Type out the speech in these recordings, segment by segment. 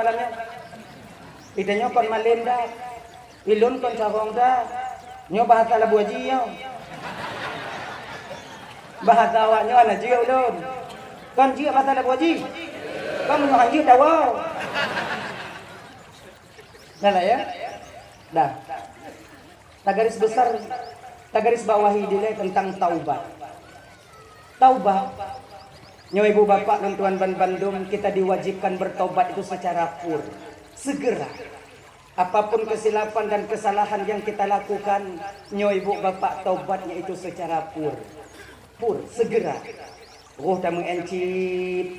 malamnya. Itanya kon malinda. Ilun kon sarong dah. Nyo bahasa Labu Haji yo. Bahasa awaknya ana jiu ulun. Kon jiu bahasa Labu Haji. Kon mun jiu dawa. Dah lah ya. Dah. Garis besar, garis bawahi dile tentang taubat. Taubat. Nyo ibu bapak dan tuan ban Bandung, kita diwajibkan bertobat itu secara pur. Segera. Apapun kesilapan dan kesalahan yang kita lakukan, nyo ibu bapak taubatnya itu secara pur. Pur, segera. Roh tak mengencit.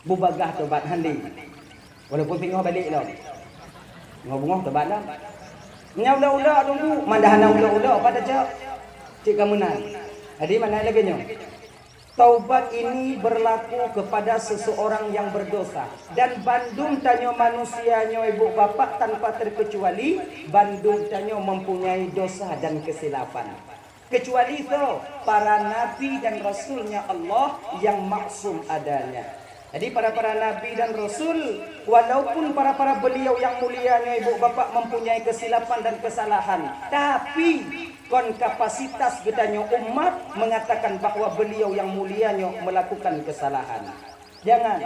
Bubagah tobat handi. Walaupun pingoh balik loh. Ngomong tobat lah. Nya ulah-ulah tunggu. Mandahana ulah-ulah pada cik kamunan. Jadi mana lagi nyo? Taubat ini berlaku kepada seseorang yang berdosa. Dan Bandung tanyo manusia nyo ibu bapak tanpa terkecuali. Bandung tanyo mempunyai dosa dan kesilapan. Kecuali itu para nabi dan rasulnya Allah yang maksum adanya. Jadi para nabi dan rasul, walaupun para beliau yang mulianya ibu bapak mempunyai kesilapan dan kesalahan, tapi kon kapasitas gedanya umat mengatakan bahwa beliau yang mulianya melakukan kesalahan. Jangan.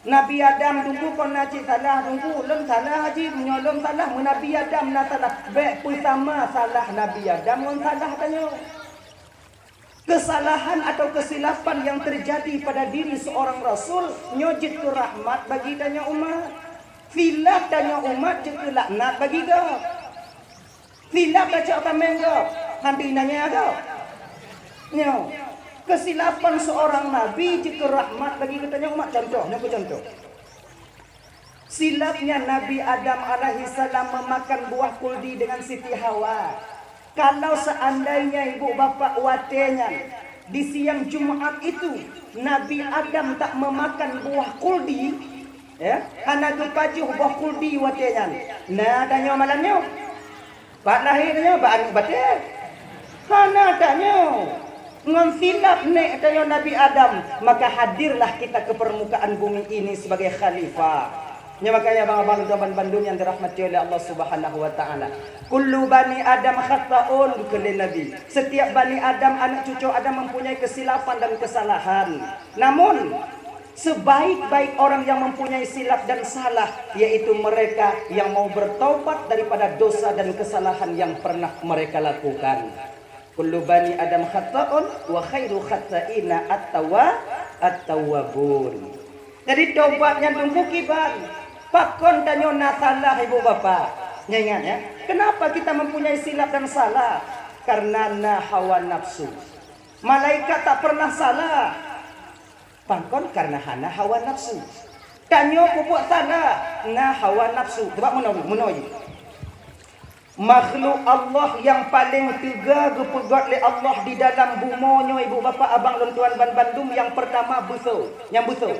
Nabi Adam tunggu kon naci salah tunggu lem salah haji menyolong salah Nabi Adam na salah. Baik pertama salah Nabi Adam kon salah tanya. Kesalahan atau kesilapan yang terjadi pada diri seorang rasul nyojit ke rahmat bagi tanya umat. Filaf tanya umat je laknat bagi kau. Filaf dah cak tameng kau. Hanti nanya kau. Nyo. Kesilapan seorang nabi je ke rahmat bagi tanya umat. Contohnya aku contoh. Silapnya Nabi Adam alaihi salam memakan buah kuldi dengan Siti Hawa. Kalau seandainya ibu bapak watenya di siang Jumat itu Nabi Adam tak memakan buah kuldi, ya, hana kepajuh buah kuldi watenya. Nah, tanya malamnya, pak lahirnya pak anu batin, hana tanya ngonsilap nek tanya Nabi Adam, maka hadirlah kita ke permukaan bumi ini sebagai khalifah. Ya makanya abang-abang dan Bandung yang dirahmati oleh Allah Subhanahu wa taala. Kullu bani Adam khata'un kulli nabi. Setiap bani Adam, anak cucu Adam mempunyai kesilapan dan kesalahan. Namun sebaik-baik orang yang mempunyai silap dan salah yaitu mereka yang mau bertaubat daripada dosa dan kesalahan yang pernah mereka lakukan. Kullu bani Adam khata'un wa khairu khata'ina at-tawwabun. Jadi taubatnya tunggu kiban. Pakon tanyo na salah ibu bapak. Ingat ya. Kenapa kita mempunyai silap dan salah? Karena na hawa nafsu. Malaikat tak pernah salah. Pakon karena hana hawa nafsu. Tanyo pupuk salah. Na hawa nafsu. Coba menolong. Makhluk Allah yang paling tiga gepegat oleh Allah di dalam bumonyo ibu bapak abang dan tuan ban Bandung yang pertama buso. Yang buso.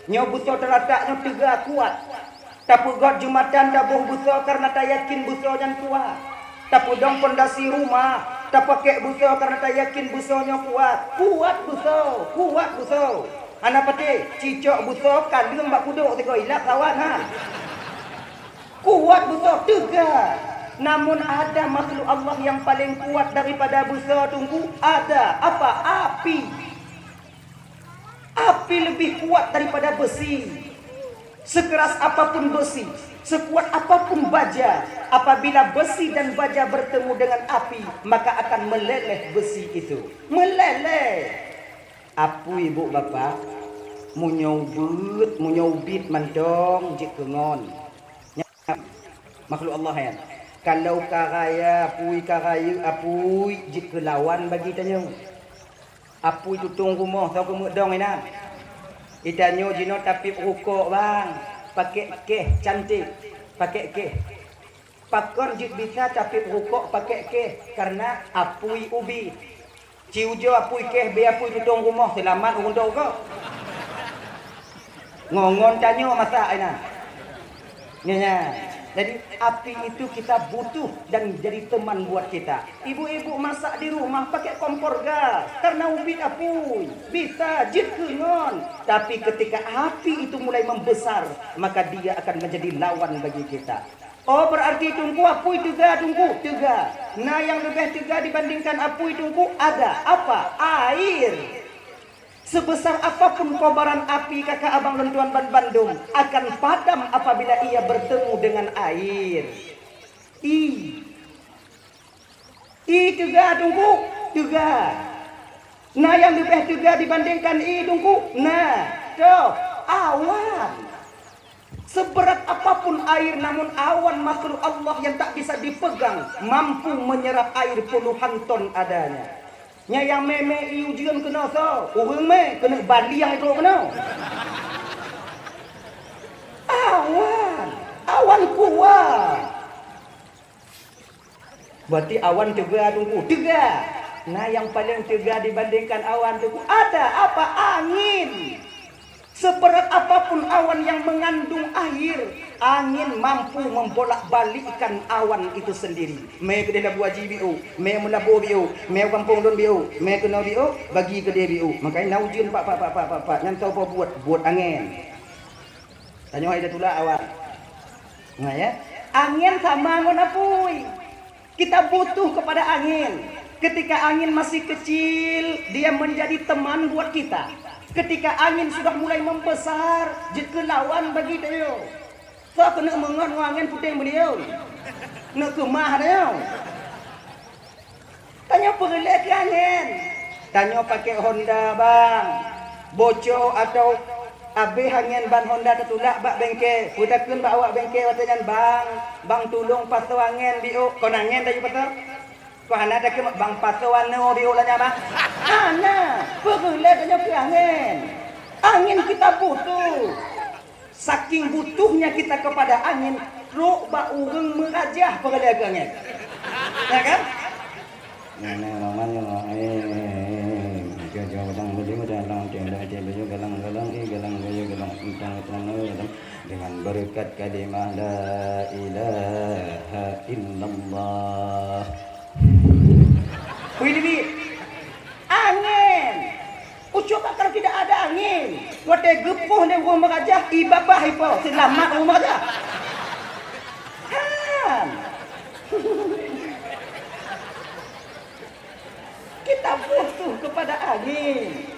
Nyo buso terletaknya tiga kuat. Tapi God Jumatan dabuh buso karena tak yakin buso yang kuat. Tapi dong pondasi rumah. Tak pakai buso karena tak yakin busonya kuat. Kuat buso. Anak pati cicok buso kandung mbak kuduk tiko ilap kawan ha. Kuat buso tiga. Namun ada makhluk Allah yang paling kuat daripada buso tunggu. Ada apa? Api. Api lebih kuat daripada besi. Sekeras apapun besi, sekuat apapun baja, apabila besi dan baja bertemu dengan api, maka akan meleleh besi itu. Meleleh. Apu ibu bapak, munyobit mandong jik kengon. Makhluk Allah ya. Kalau karaya, apui jik kelawan bagi tanya. Apui tutung rumah, tahu kemudong ini. Idanyo jino tapi rukuk bang, pakai keh cantik, pakai keh. Pakon jik bisa tapi rukuk pakai keh karena apui ubi. Ciujo apui keh be apui tutung rumah selamat undur kau. Ngongon tanyo masa ina. Nya. Jadi api itu kita butuh dan jadi teman buat kita. Ibu-ibu masak di rumah pakai kompor gas karena ubit apui bisa jitkenon. Tapi ketika api itu mulai membesar, maka dia akan menjadi lawan bagi kita. Oh, berarti tungku apui tega tungku tega. Nah, yang lebih tega dibandingkan apui tungku ada apa? Air. Sebesar apapun kobaran api kakak abang dan tuan Bandung akan padam apabila ia bertemu dengan air. Tega tungku tega. Nah, yang lebih tega dibandingkan tungku. Nah, tuh awan. Seberat apapun air, namun awan makhluk Allah yang tak bisa dipegang mampu menyerap air puluhan ton adanya. Nya yang meme ujian kena so, orang me kena bali yang itu kena. Awan kuat. Berarti awan tega tunggu tega. Nah, yang paling tega dibandingkan awan tunggu ada apa? Angin. Seberat apapun awan yang mengandung air, angin mampu membolak-balikkan awan itu sendiri. Me ke dia buat GBO, me menabuh BO, me kampung don BO, me kena BO, bagi ke dia BO. Makanya naujun pak, nyantau apa buat angin. Tanya ada tula awan. Nah ya, angin sama ngonapui. Kita butuh kepada angin. Ketika angin masih kecil, dia menjadi teman buat kita. Ketika angin sudah mulai membesar, jika lawan bagi dia. So kena mengon angin putih beliau. Nak kemah dia. Tanya pergelek angin. Tanya pakai Honda bang. Bocor atau habis angin ban Honda tertulak bak bengkel. Putakeun bak awak bengkel watanya bang tolong patu angin biu. Kon angin dah patut. Kau anak dah ke bang patu warna biu lah bang. Ana, pergelek tanya ke angin. Angin kita butuh. Saking butuhnya kita kepada angin, ruk bak urang merajah pergelek angin. Ya kan? Nah, namanya dengan berkat kalimah la ilaha illallah. Wih, angin. Coba kalau tidak ada angin, wate gepuh ni rumah merajah, ibabah ipo, selamat rumah merajah. Kan? Kita butuh kepada angin.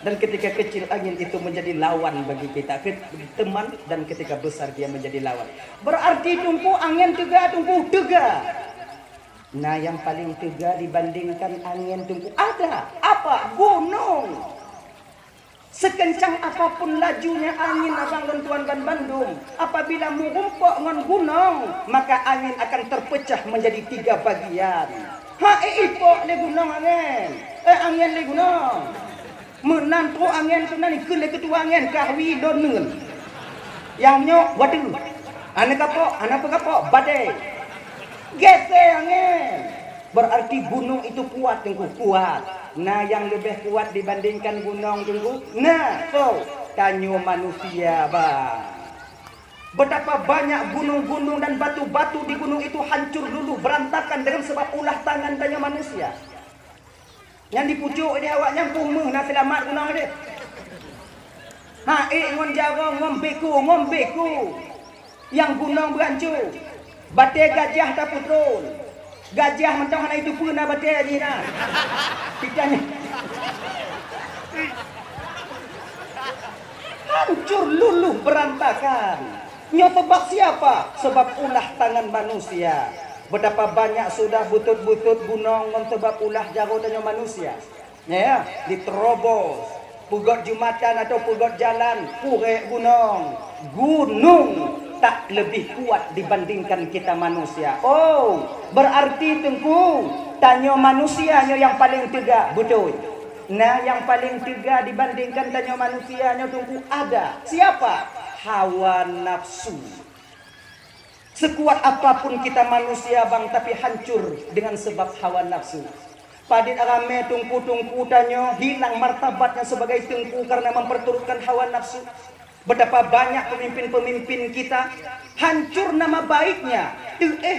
Dan ketika kecil angin itu menjadi lawan bagi kita, teman, dan ketika besar dia menjadi lawan. Berarti tungku angin tungku tega. Nah, yang paling tega dibandingkan angin tungku ada apa? Gunung. Sekencang apapun lajunya angin abang dan tuan Bandung, apabila mengumpuk dengan gunung, maka angin akan terpecah menjadi 3 bagian. Ipok le gunung angin. Angin le gunung. Menantu angin tu nani ke le ketua angin kahwi don. Yang nyok wadu. Anak apa badai. Gese angin. Berarti gunung itu kuat tengku, kuat. Nah, yang lebih kuat dibandingkan gunung tengku. Nah, so tanyo manusia bang. Betapa banyak gunung-gunung dan batu-batu di gunung itu hancur dulu, berantakan dengan sebab ulah tangan tanyo manusia. Yang di pucuk dia awak nyampung nak selamat gunung dia. Ngon jarong ngombeku. Yang gunung berancur. Batai gajah tak putrul. Gajah mentang hana itu pun nak batai ni dah. Pitanya. Hancur luluh berantakan. Nyotebak siapa? Sebab ulah tangan manusia. Betapa banyak sudah butut-butut gunung mentebak ulah jaro tanya manusia. Ya, diterobos. Pugot jumatan atau pugot jalan, purek gunung. Gunung tak lebih kuat dibandingkan kita manusia. Oh, berarti tengku tanya manusianya yang paling tega, betul. Nah, yang paling tega dibandingkan tanya manusianya tengku ada. Siapa? Hawa nafsu. Sekuat apapun kita manusia bang, tapi hancur dengan sebab hawa nafsu. Padit arame tungku tanya hilang martabatnya sebagai tengku karena memperturutkan hawa nafsu. Betapa banyak pemimpin-pemimpin kita hancur nama baiknya,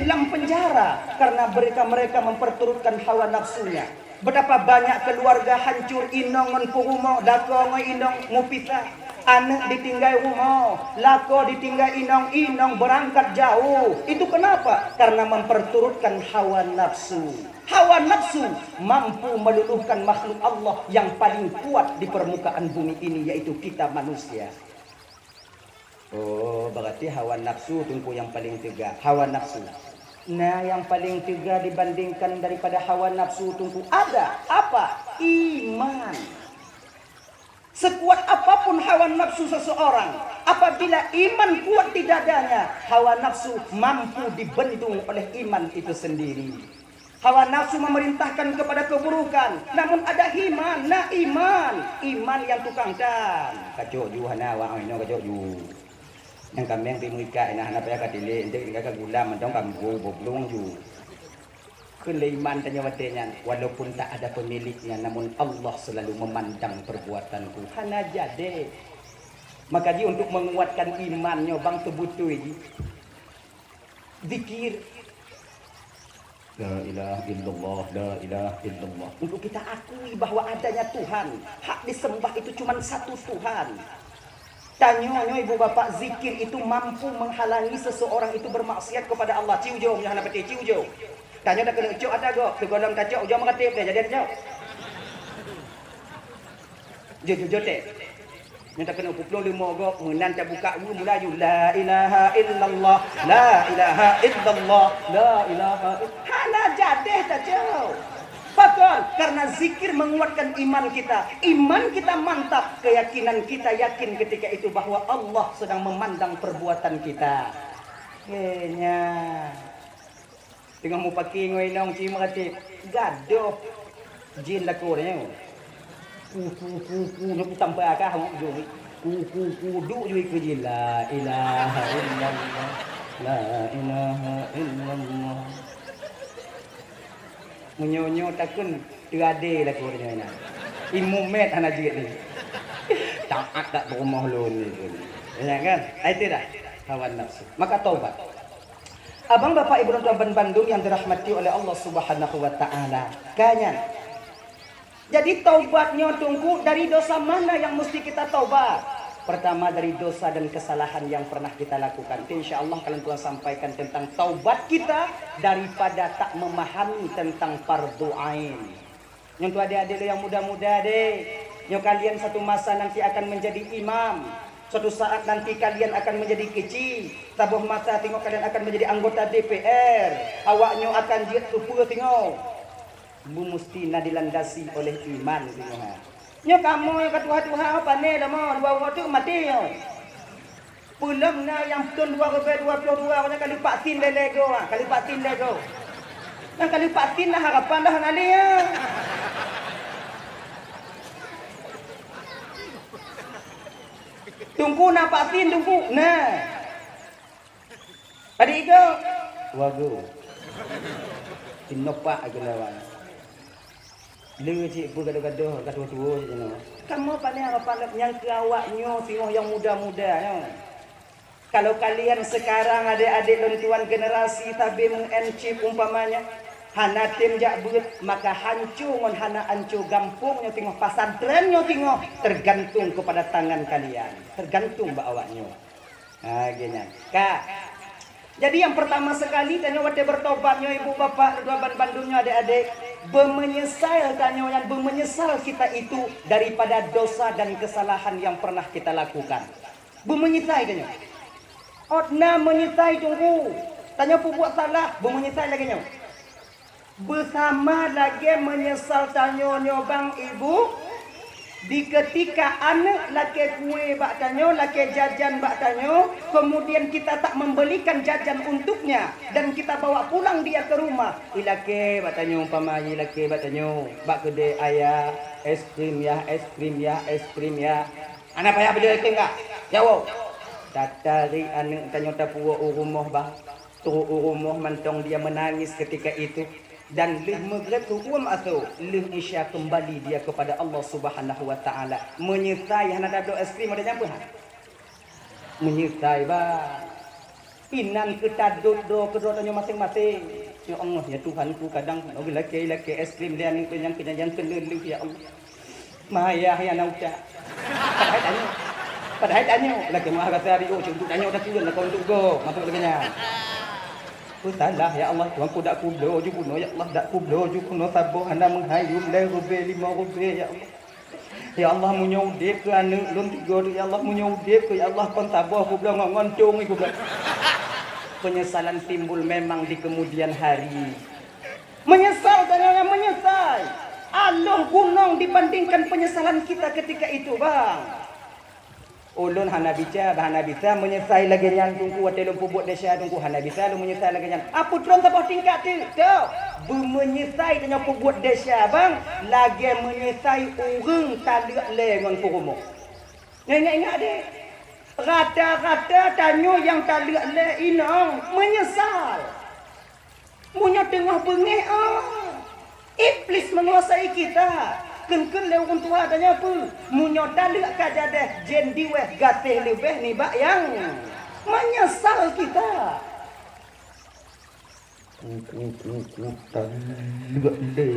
lang penjara karena mereka memperturutkan hawa nafsunya. Betapa banyak keluarga hancur inongon purumo dako inong ngupita, anak ditinggal rumah, lako ditinggal inong berangkat jauh. Itu kenapa? Karena memperturutkan hawa nafsu. Hawa nafsu mampu meluluhkan makhluk Allah yang paling kuat di permukaan bumi ini, yaitu kita manusia. Oh, berarti hawa nafsu tunggu yang paling tegak. Hawa nafsu. Nah, yang paling tegak dibandingkan daripada hawa nafsu tunggu ada apa? Iman. Sekuat apapun hawa nafsu seseorang, apabila iman kuat di dadanya, hawa nafsu mampu dibendung oleh iman itu sendiri. Hawa nafsu memerintahkan kepada keburukan, namun ada iman. Nah, iman yang tukang dan kacau ju hana wa ino kacau ju. Yang kami yang timuika ina hana paya kadile ente ka gula mendong kambu boblong ju. Iman tanya watenya, walaupun tak ada pemiliknya, namun Allah selalu memandang perbuatanku. Hana jade. Maka ji untuk menguatkan imannya bang tebutui zikir. La ilaha illallah, la ilaha illallah. Untuk kita akui bahwa adanya Tuhan, hak disembah itu cuma satu Tuhan. Tanya ibu bapak, zikir itu mampu menghalangi seseorang itu bermaksiat kepada Allah. Ciujo, jangan dapat ciujo. Tanya dah kena ucap ada go, tegolong kacau, ujo mengatip dia jadi jauh. Jo teh. Yang tak kena 25 go, menan tak buka mula ju la ilaha illallah, la ilaha illallah, la ilaha illallah. Hana jadeh tak jauh. Betul, karena zikir menguatkan iman kita. Iman kita mantap, keyakinan kita yakin ketika itu bahwa Allah sedang memandang perbuatan kita. Kayaknya tengah mau pakai ngoinong cima kata gaduh jin lakornya. Ku tambah akah mau jui. Ku jui ke jin la ilaha illallah. La ilaha illallah. Menyo takun terade lakornya ina. Imumet hana jit ni. Taat tak berumah lun ni. Ya kan? Itu dah hawa nafsu. Maka taubat. Abang bapak ibu dan tuan Bandung yang dirahmati oleh Allah Subhanahu wa taala. Kanyan. Jadi taubatnya tunggu dari dosa mana yang mesti kita taubat? Pertama dari dosa dan kesalahan yang pernah kita lakukan. Insyaallah kalian telah sampaikan tentang taubat kita daripada tak memahami tentang fardu ain. Yang tu adik-adik yang muda-muda deh. Yang kalian satu masa nanti akan menjadi imam. Suatu saat nanti kalian akan menjadi kecil. Tabuh masa tengok kalian akan menjadi anggota DPR. Awaknya akan jiat supaya tengok. Bu mesti dilandasi oleh iman tengok. Nyo kamu yang ketua Tuhan apa ni dah mau dua waktu mati yo. Belum na yang tahun 2022 nya kali patin lego kali patin lego. Yang kali patin lah harapan dah nali ya. Tunggu na patin tunggu. Nah. Adik iko. Wagu. Tinopak aja lawan. Lu cik pun gaduh-gaduh gaduh tua je no. Kamu pandai apa yang ke awaknya tengok yang muda-muda no. Kalau kalian sekarang adik-adik dan tuan generasi tabi mengencip umpamanya hana tim jak buat maka hancur ngon hana hancur gampungnya tengok pasantrennya tengok tergantung kepada tangan kalian. Tergantung mbak awaknya. Ha gini. Kak. Jadi yang pertama sekali tanya waktu bertobatnya ibu bapak dua Bandungnya adik-adik menyesal tanya yang menyesal kita itu daripada dosa dan kesalahan yang pernah kita lakukan. Menyesal tanya. Otna menyesal tunggu. Tanya pu buat salah, menyesal lagi nya. Bersama lagi menyesal tanya bang ibu di ketika anak laki kue bak tanyo, laki jajan bak tanyo, kemudian kita tak membelikan jajan untuknya dan kita bawa pulang dia ke rumah. Ilake bak tanyo umpama ilake bak tanyo, bak kedai ayah, es krim ya, es krim ya, es krim ya. Anak payah beli es krim kak? Jawab. Tatari anak tanyo tapuwa rumah bah. Tu rumah mantong dia menangis ketika itu. Dan lih megratu atau lih isya kembali dia kepada Allah Subhanahu wa taala. Menyertai hana ada es krim ada nyampu. Menyertai bang. Pinan ketadut do kedua tanya masing-masing. Ya Allah ya Tuhanku kadang laki es krim dia yang kenyan keleleng ya Allah. Maya ya nauca. Padahal tanya lagi mah kata Rio untuk tanya udah turun lah kau untuk go masuk lagi nya. Salah ya Allah Tuhanku dak kublo jukuno ya Allah dak kublo jukuno sabo hana menghayum le rube lima rube ya Allah. Ya Allah munyudip ke anu lun tiga ya Allah munyudip ke ya Allah kon sabo kublo ngoncong iku. Penyesalan timbul memang di kemudian hari. Menyesal ternyata menyesal. Allah gunung dibandingkan penyesalan kita ketika itu bang. Ulun hana bisa menyesal lagi nyan tungku atelum pubut desa tungku hana bisa lu menyesal lagi nyan. Apa tron tapah tingkat tu? Bu menyesal tanya pubut desa bang. Lagi menyesal urang talak le ngan kurumo. Ingat deh. Rata-rata tanyo yang tak lihat le inang menyesal. Punya tengah bengih iblis menguasai kita. Ken-ken le orang tua tanya apa? Munyo tak lihat kaja deh jen diweh gatih lebih ni bak yang menyesal kita. Tak lihat le.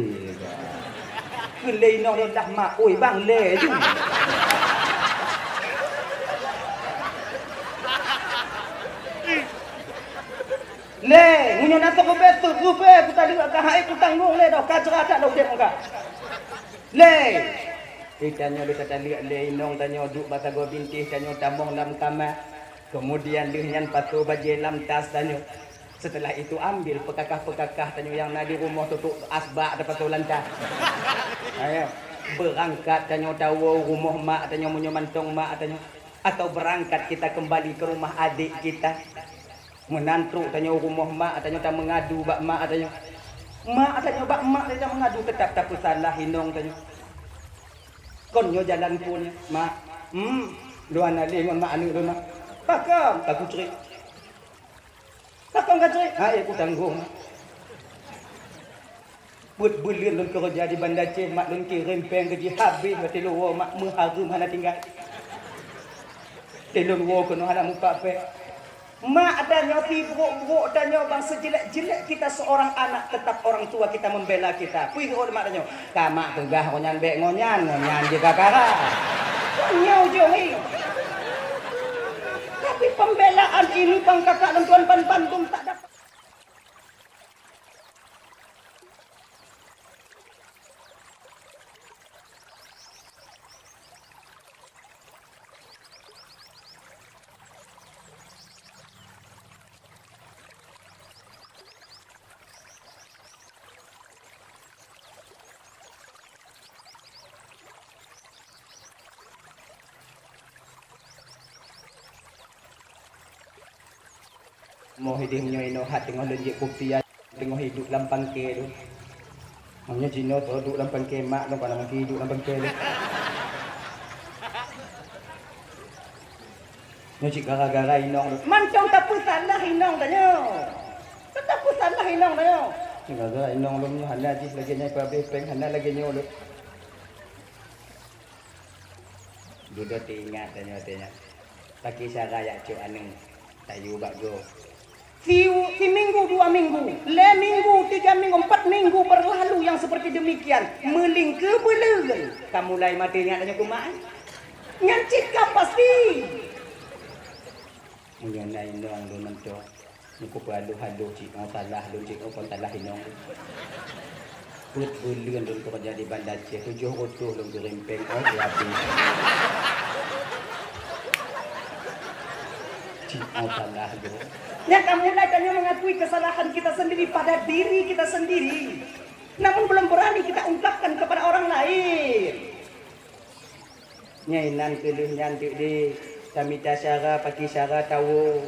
Kele inang dah mak oi bang le tu. Le, munyo nato ko beto, rupe, ku tadi ka hae ku tanggung le dah kajra tak dah dia muka. Le. Ditanya lu kata lihat le inong tanya duk bata go bintih tanya tamong lam kamar. Kemudian dengan patu baje lam tas tanya. Setelah itu ambil pekakah-pekakah tanya yang nadi rumah tutup asbak dapat lancar. Ayo berangkat tanya tahu rumah mak tanya munyo mantong mak tanya atau berangkat kita kembali ke rumah adik kita. Menantu tanya rumah mak tanya tak mengadu bak mak tanya mak tanya bak mak tanya mengadu tetap tak salah hinong tanya konyo jalan pun mak lu anak le ngon mak anu lu mak pakam tak ku cerik pakam ka cerik ha aku tanggung buat bulian lun kerja di Bandar Aceh mak lun kirim peng gaji habis mati lu mak mengharum hana tinggal telun wo kono hana muka pe. Mak adanya sibuk-buk adanya bang sejelek-jelek kita seorang anak tetap orang tua kita membela kita. Puih ko mak adanya. Kamak tegah ngonyan bek ngonyan juga kara. Nyau jongi. Tapi pembelaan ini bang kakak dan tuan Bandung tak dapat. Mau hidup nyo inohat tengok lenjek bukti tengok hidup lampang ke tu. Mamnya Cina tu duduk lampang ke mak tu kalau mesti hidup lampang ke tu. Nyo cik gara-gara inong tu. Mancong tak salah inong tanya. Tak salah inong tanya. Gara-gara inong lu nyo hana jis lagi nyai pabe peng hana lagi nyo lu. Duduk ingat tanya. Pakai cara ya cuk aneng. Tayu bago. Si minggu 2 minggu, le minggu 3 minggu 4 minggu berlalu yang seperti demikian melingke belel. Kamu mulai matinya tanya kumaan. Nyancit kah pasti. Mengenai inong lu menco. Niku halu cik mau salah lu cik kon salah inong. Put bulian lu kerja di Bandar Aceh 7 rotuh lu gerimpeng habis. Mau salah tu. Ya kamu mulai tanya mengakui kesalahan kita sendiri pada diri kita sendiri. Namun belum berani kita ungkapkan kepada orang lain. Nyainan kelih nyantik di kami tasyara pakai syara tahu.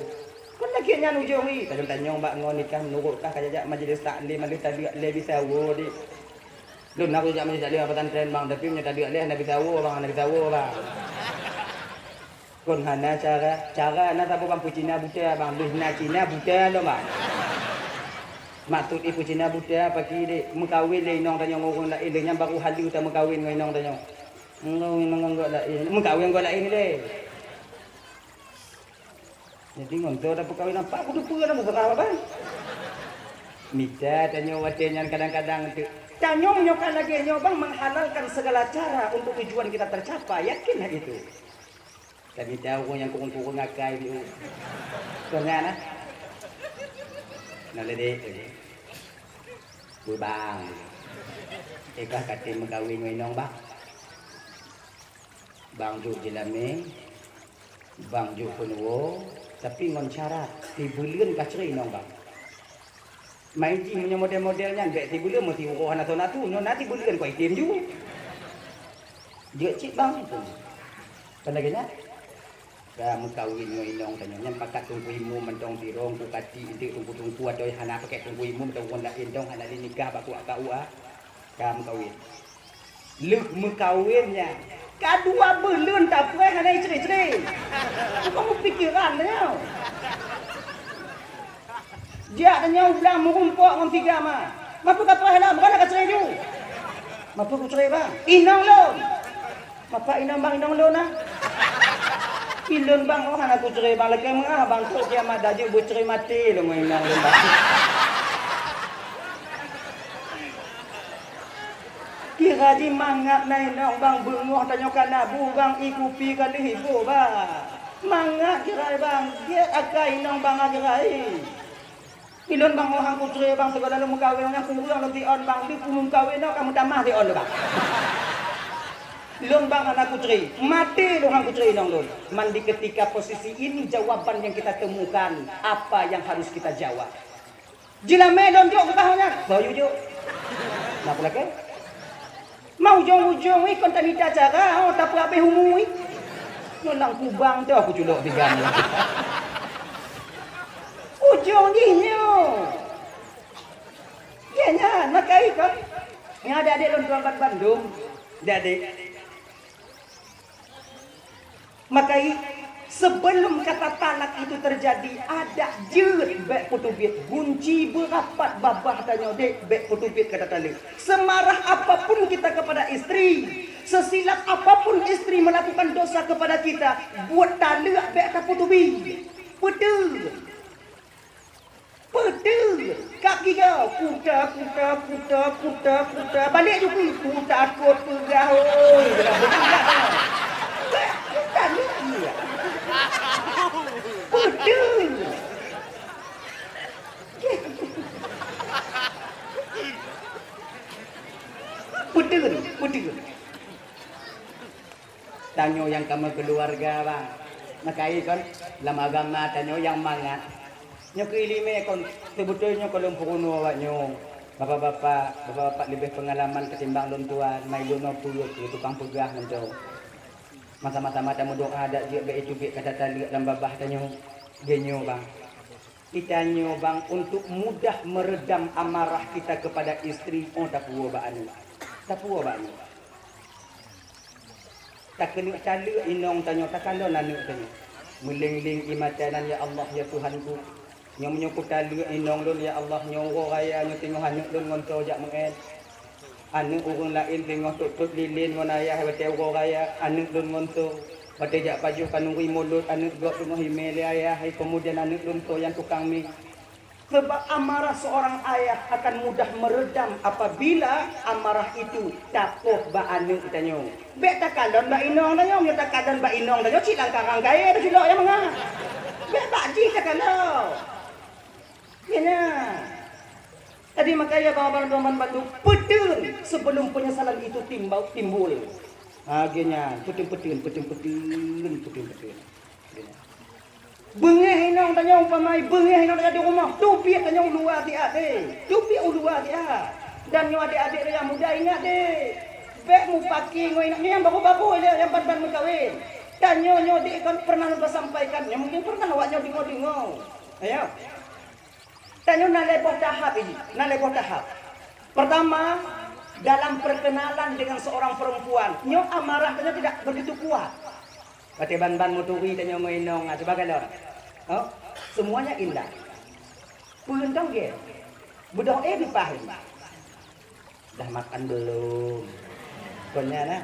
Kon lagi nyan ujongi. Tanya mbak ngon nikah menurutkah kajak majlis taklim majlis tadi le bisa wo di. Lu nak kajak majlis taklim apa tren bang tapi nya tadi le nak bisa wo bang nak bisa wo bang. Kon hana cara na tapo bang Cina buta bang luhna Cina buta lo bang. Maksud ibu Cina buta pagi de mengkawin le inong tanya ngorong la ilenya baru halu ta mengkawin ngai inong tanya. Ngau inong ngok la mengkawin ngok la ini le. Jadi ngonto dah perkahwin nampak aku lupa dah bukan apa bang. Mita tanya watenya kadang-kadang tu. Tanya menyokan lagi nyobang menghalalkan segala cara untuk tujuan kita tercapai. Yakinlah itu. Tapi tahu yang kurung-kurung ngakai tu. Soalnya nah. Nak ledek. Bang. Ekah katin mengkawin dengan bang. Bang Ju Jelame. Bang Ju Penuo. Tapi ngon syarat, tibulian kaceri nong bang. Main ji punya model-modelnya, gak tibulian mau tiuruhan atau natu, nanti tibulian kau itim juga. Dia cik bang itu. Pendaganya, kamu kawin nong tanya, yang pakai tunggu imu mentong tirong, kukati itu tunggu atau hana pakai tunggu imu mentong wanda indong hana nikah baku akau kamu kawin. Luk mengkawinnya. Kedua belun tak puas hana istri-istri. Kamu pikiran dia. Dia tanya ulang merumpuk dengan tiga mah. Mapu kata halah bukan nak cerai ju. Mapu ku cerai bang. Inang lon. Mapa inang bang inang lon ah. Ilon bang oh hana ku cerai bang lagi mengah bang tu dia mah dah je cerai mati lo inang lon bang. Kira di mangat naik nak bang bengoh tanya kan abu bang ikupi kan dihibu bang. Mangat kira bang dia akai nang bang agai. Ilon bang orang kutre bang segala lu mukawin yang kurang lu on bang di kumum kawin nak kamu tamah di on bang. Ilon bang anak kutre mati lu orang kutre nang lu. Mandi ketika posisi ini jawaban yang kita temukan apa yang harus kita jawab. Jila medon jok ketahnya. Bayu jok. Nak lagi? Mau ujung-ujung ikon tanita cara oh tak apa humui. Nolang kubang tu aku culuk di gang. Ujung dinyo. Kenya maka ikon. Yang ada adik lontuan Bandung. Adik. Maka sebelum kata talak itu terjadi ada jeut bek putubit kunci berapat babah tanya dek bek putubit kata tali semarah apapun kita kepada istri sesilap apapun istri melakukan dosa kepada kita buat talak bek kata putubit petul kaki kau kuda balik juga ku takut pegah oi Betul. Betul. Tanyo yang kamu keluarga bang. Makai kan dalam agama tanyo yang mangat. Nyo keilime kon sebetulnya kalau puruno awaknyo. Bapak-bapak lebih pengalaman ketimbang lon tuan, mai lono puyut tukang pegah menjauh. Masa-masa tamu doa ada dia be itu be kata tali dalam babah tanyo genyo bang. Kita nyo bang untuk mudah meredam amarah kita kepada istri oh tak puas baan. Tak puas baan. Tak kena cala inong tanyo tak kandon anak tanyo. Muling-ling imatanan ya Allah ya Tuhanku. Yang menyokut tali inong lon ya Allah nyoro raya nyo tengok anak lon ngonto jak mengen. Anak orang lain tengok tuk lilin ngon ayah betul raya anak lun ngonto bate jak pajuh kanuri mulut anak gok tengok himele ayah kemudian anak lun to yang tukang mi sebab amarah seorang ayah akan mudah meredam apabila amarah itu tapuh ba anak tanyo be takadon ba inong tanyo yo takadon ba inong tanyo cilang karang gaya tu cilok yang mengah be tak ji takalo yana. Tadi makanya kawan-kawan Bandung pedun sebelum penyesalan itu timbul. Akhirnya pedun. Bengeh inang tanya umpamai bengeh inang ada di rumah. Tubiak tanya ulua adik-adik. Tubiak ulua adik-adik. Dan yang adik-adik yang muda ingat deh. Bek mu paki ngoy yang baru-baru dia yang ban-ban mengkawin. Tanya nyo dik kan pernah sampaikannya mungkin pernah awaknya dengar-dengar. Ayo. Tanya nak lepas tahap ini, nak lepas tahap. Pertama, dalam perkenalan dengan seorang perempuan, nyo amarahnya tidak begitu kuat. Pati ban-ban muturi tanya mainong, sebagai lo. Oh, semuanya indah. Pulundang ke? Budong dipahami. Dah makan belum? Konya nah.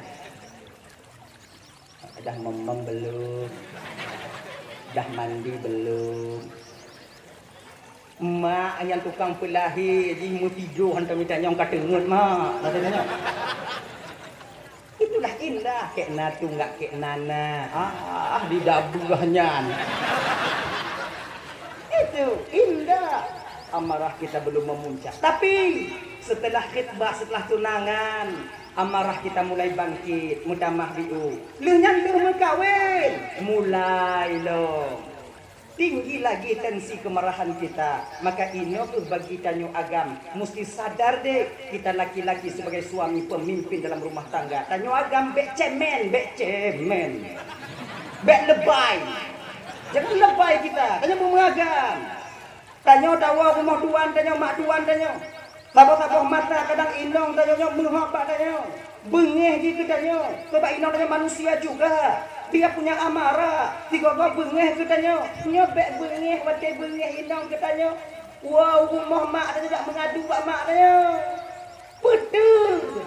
Dah belum? Dah mandi belum? Mak yang tukang pelahir di mu tidur hantar minta nyong kata ngut mak. Katanya. Itulah indah kek natu enggak kek nana. Di dabuhnya. Itu indah. Amarah kita belum memuncak. Tapi setelah khitbah, setelah tunangan, amarah kita mulai bangkit, mutamah biu. Lenyan lu kawin, mulai lo. Tinggi lagi tensi kemarahan kita. Maka ini tuh bagi tanyo agam. Mesti sadar deh, kita laki-laki sebagai suami pemimpin dalam rumah tangga. Tanyo agam bek cemen. Bek lebay. Jangan lebay kita. Tanyo mengagam. Tanyo dawa rumah tuan, tanyo mak tuan tanyo. Sabah-sabah mata kadang inong tanyo menghabak tanyo. Bengeh gitu tanyo. Sebab inong tanyo manusia juga. Dia punya amarah. Tiga bengeh katanya. Nyobek bengeh, wadah bengeh inong katanya. Wow, rumah mak tanyo tak mengadu pak mak tanyo. Betul.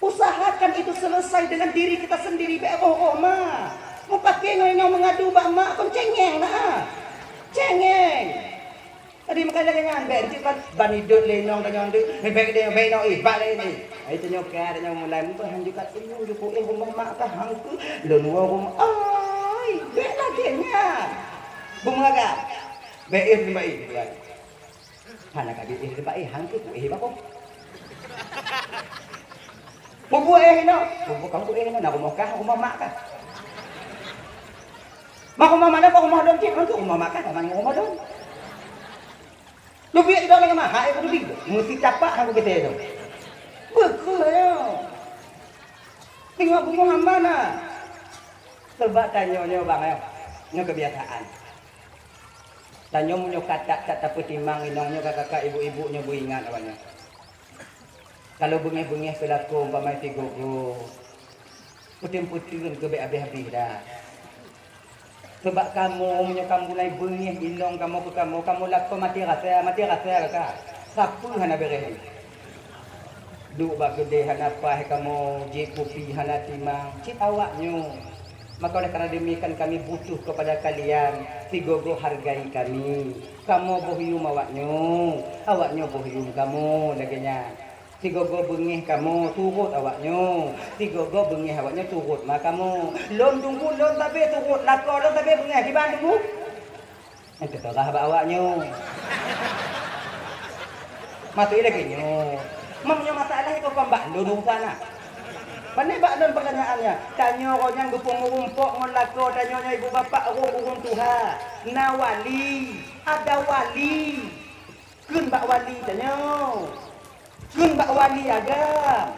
Usahakan itu selesai dengan diri kita sendiri. Bek mak. Mau pakai ngomong mengadu pak mak pun cengeng nah. Cengeng. Tadi makan dengan bek cepat ban hidup lenong tanyo ndu. Bek dia bek no ibak ini. Ai tanyo ka tanyo mulai muka hang juga inong juku rumah mak ka hang tu. Lon wa rumah. Ai, bek lagi nya. Bunga ka. Bek ni bai. Hana ka di bai hang tu ba ko. Bubu no. Bubu kamu no na rumah mak ka. Mak rumah mana kok rumah don cik untuk rumah makan mana rumah don. Lebih itu lagi mah, hai lebih. Mesti capak aku kita itu. Betul ya. Tengok rumah mana. Coba tanya bang ya. Ini kebiasaan. Tanya munyo kata petimang inongnya kakak ibu-ibunya bu ingat awalnya. Kalau bengeh-bengeh pelaku umpama tigogo. Puting-puting ke habis-habis dah. Sebab kamu mulai bengih indong kamu lakko mati rasa kakak. Sapu hana berehan. Duk bak gede hana pah kamu jikupi hana timang. Cik awaknya. Maka oleh kerana demikian kami butuh kepada kalian. Tigogo hargai kami. Kamu bohyum awaknya bohyum kamu laganya. Tigogo bengih kamu turut awaknya. Tigogo bengih awaknya turut mak kamu. Lon tunggu lon tapi turut lako lon tapi bengih di Bandung. Nanti terah awaknya. Mati lagi nyo. Mamnya masalah itu pambak lon sana. Mana bak don pertanyaannya? Tanya orang yang gupung-gumpuk ngon lako tanya ibu bapak urung Tuhan. Na wali, ada wali. Kun bak wali tanya. Kun bak wali agam.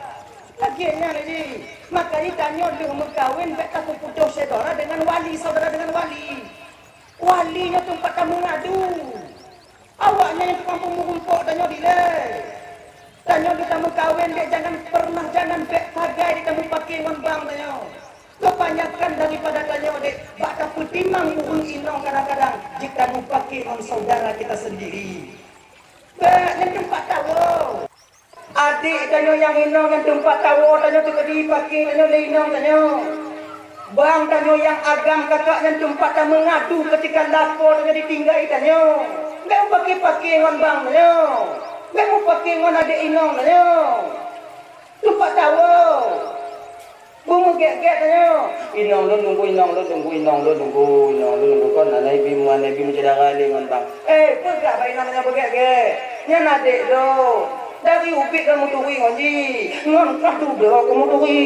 Akhirnya lagi. Makanya tanya lu mengkawin bek aku putus saudara dengan wali, saudara dengan wali. Walinya tempat kamu ngadu. Awaknya yang kampung mengumpuk tanya dia. Tanya kita mengkawin dek jangan bek pagai di kamu pakai ngembang tanya. Kebanyakan daripada tanya dek bak putimang urung inong kadang-kadang jika kamu pakai ngom saudara kita sendiri. Bek yang tempat tahu. Adik tanya yang inong yang tempat tahu tanya tu dipakai tanya inong tanya. Bang tanya yang agam kakak yang tempat tak mengadu ketika lapor tanya ditinggal tanya. Enggak pakai ngon bang tanya. Enggak pakai ngon adik inong tanya. Tempat tahu. Bungu gek-gek tanya. Inong lu nunggu kon nabi menjadi kali ngon bang. Pegak baik namanya begek-gek. Nya adik lo. Dari upik kamu tuwi ngoji, ngon kah tu dah kamu tuwi.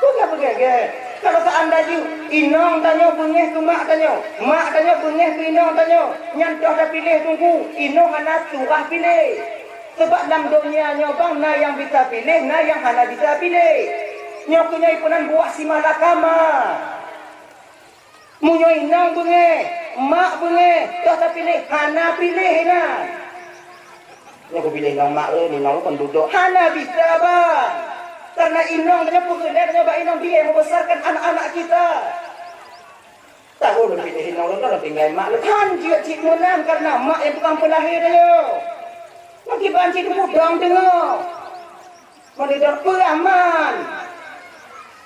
Bukan begitu. Kalau seandainya inong tanya bengeh ke mak tanya bengeh ke inong tanya, nyantoh dah pilih tunggu, inong hana surah pilih. Sebab dalam dunia nyobang na yang bisa pilih, na yang hana bisa pilih. Nyok punya ipunan buah si malakama. Munyo inong bengeh, mak bengeh, toh tak pilih, hana pilih na. Ini aku pilih inong mak le, inong lu penduduk. Hana bisa bang. Karena inong tanya pekerjaan tanya bak inong dia yang membesarkan anak-anak kita. Tak boleh pilih inong lu kalau tinggal mak lu. Han dia cik menang karena mak yang tukang pelahir dia. Nanti banci tu mudang tengok. Mana dah peraman.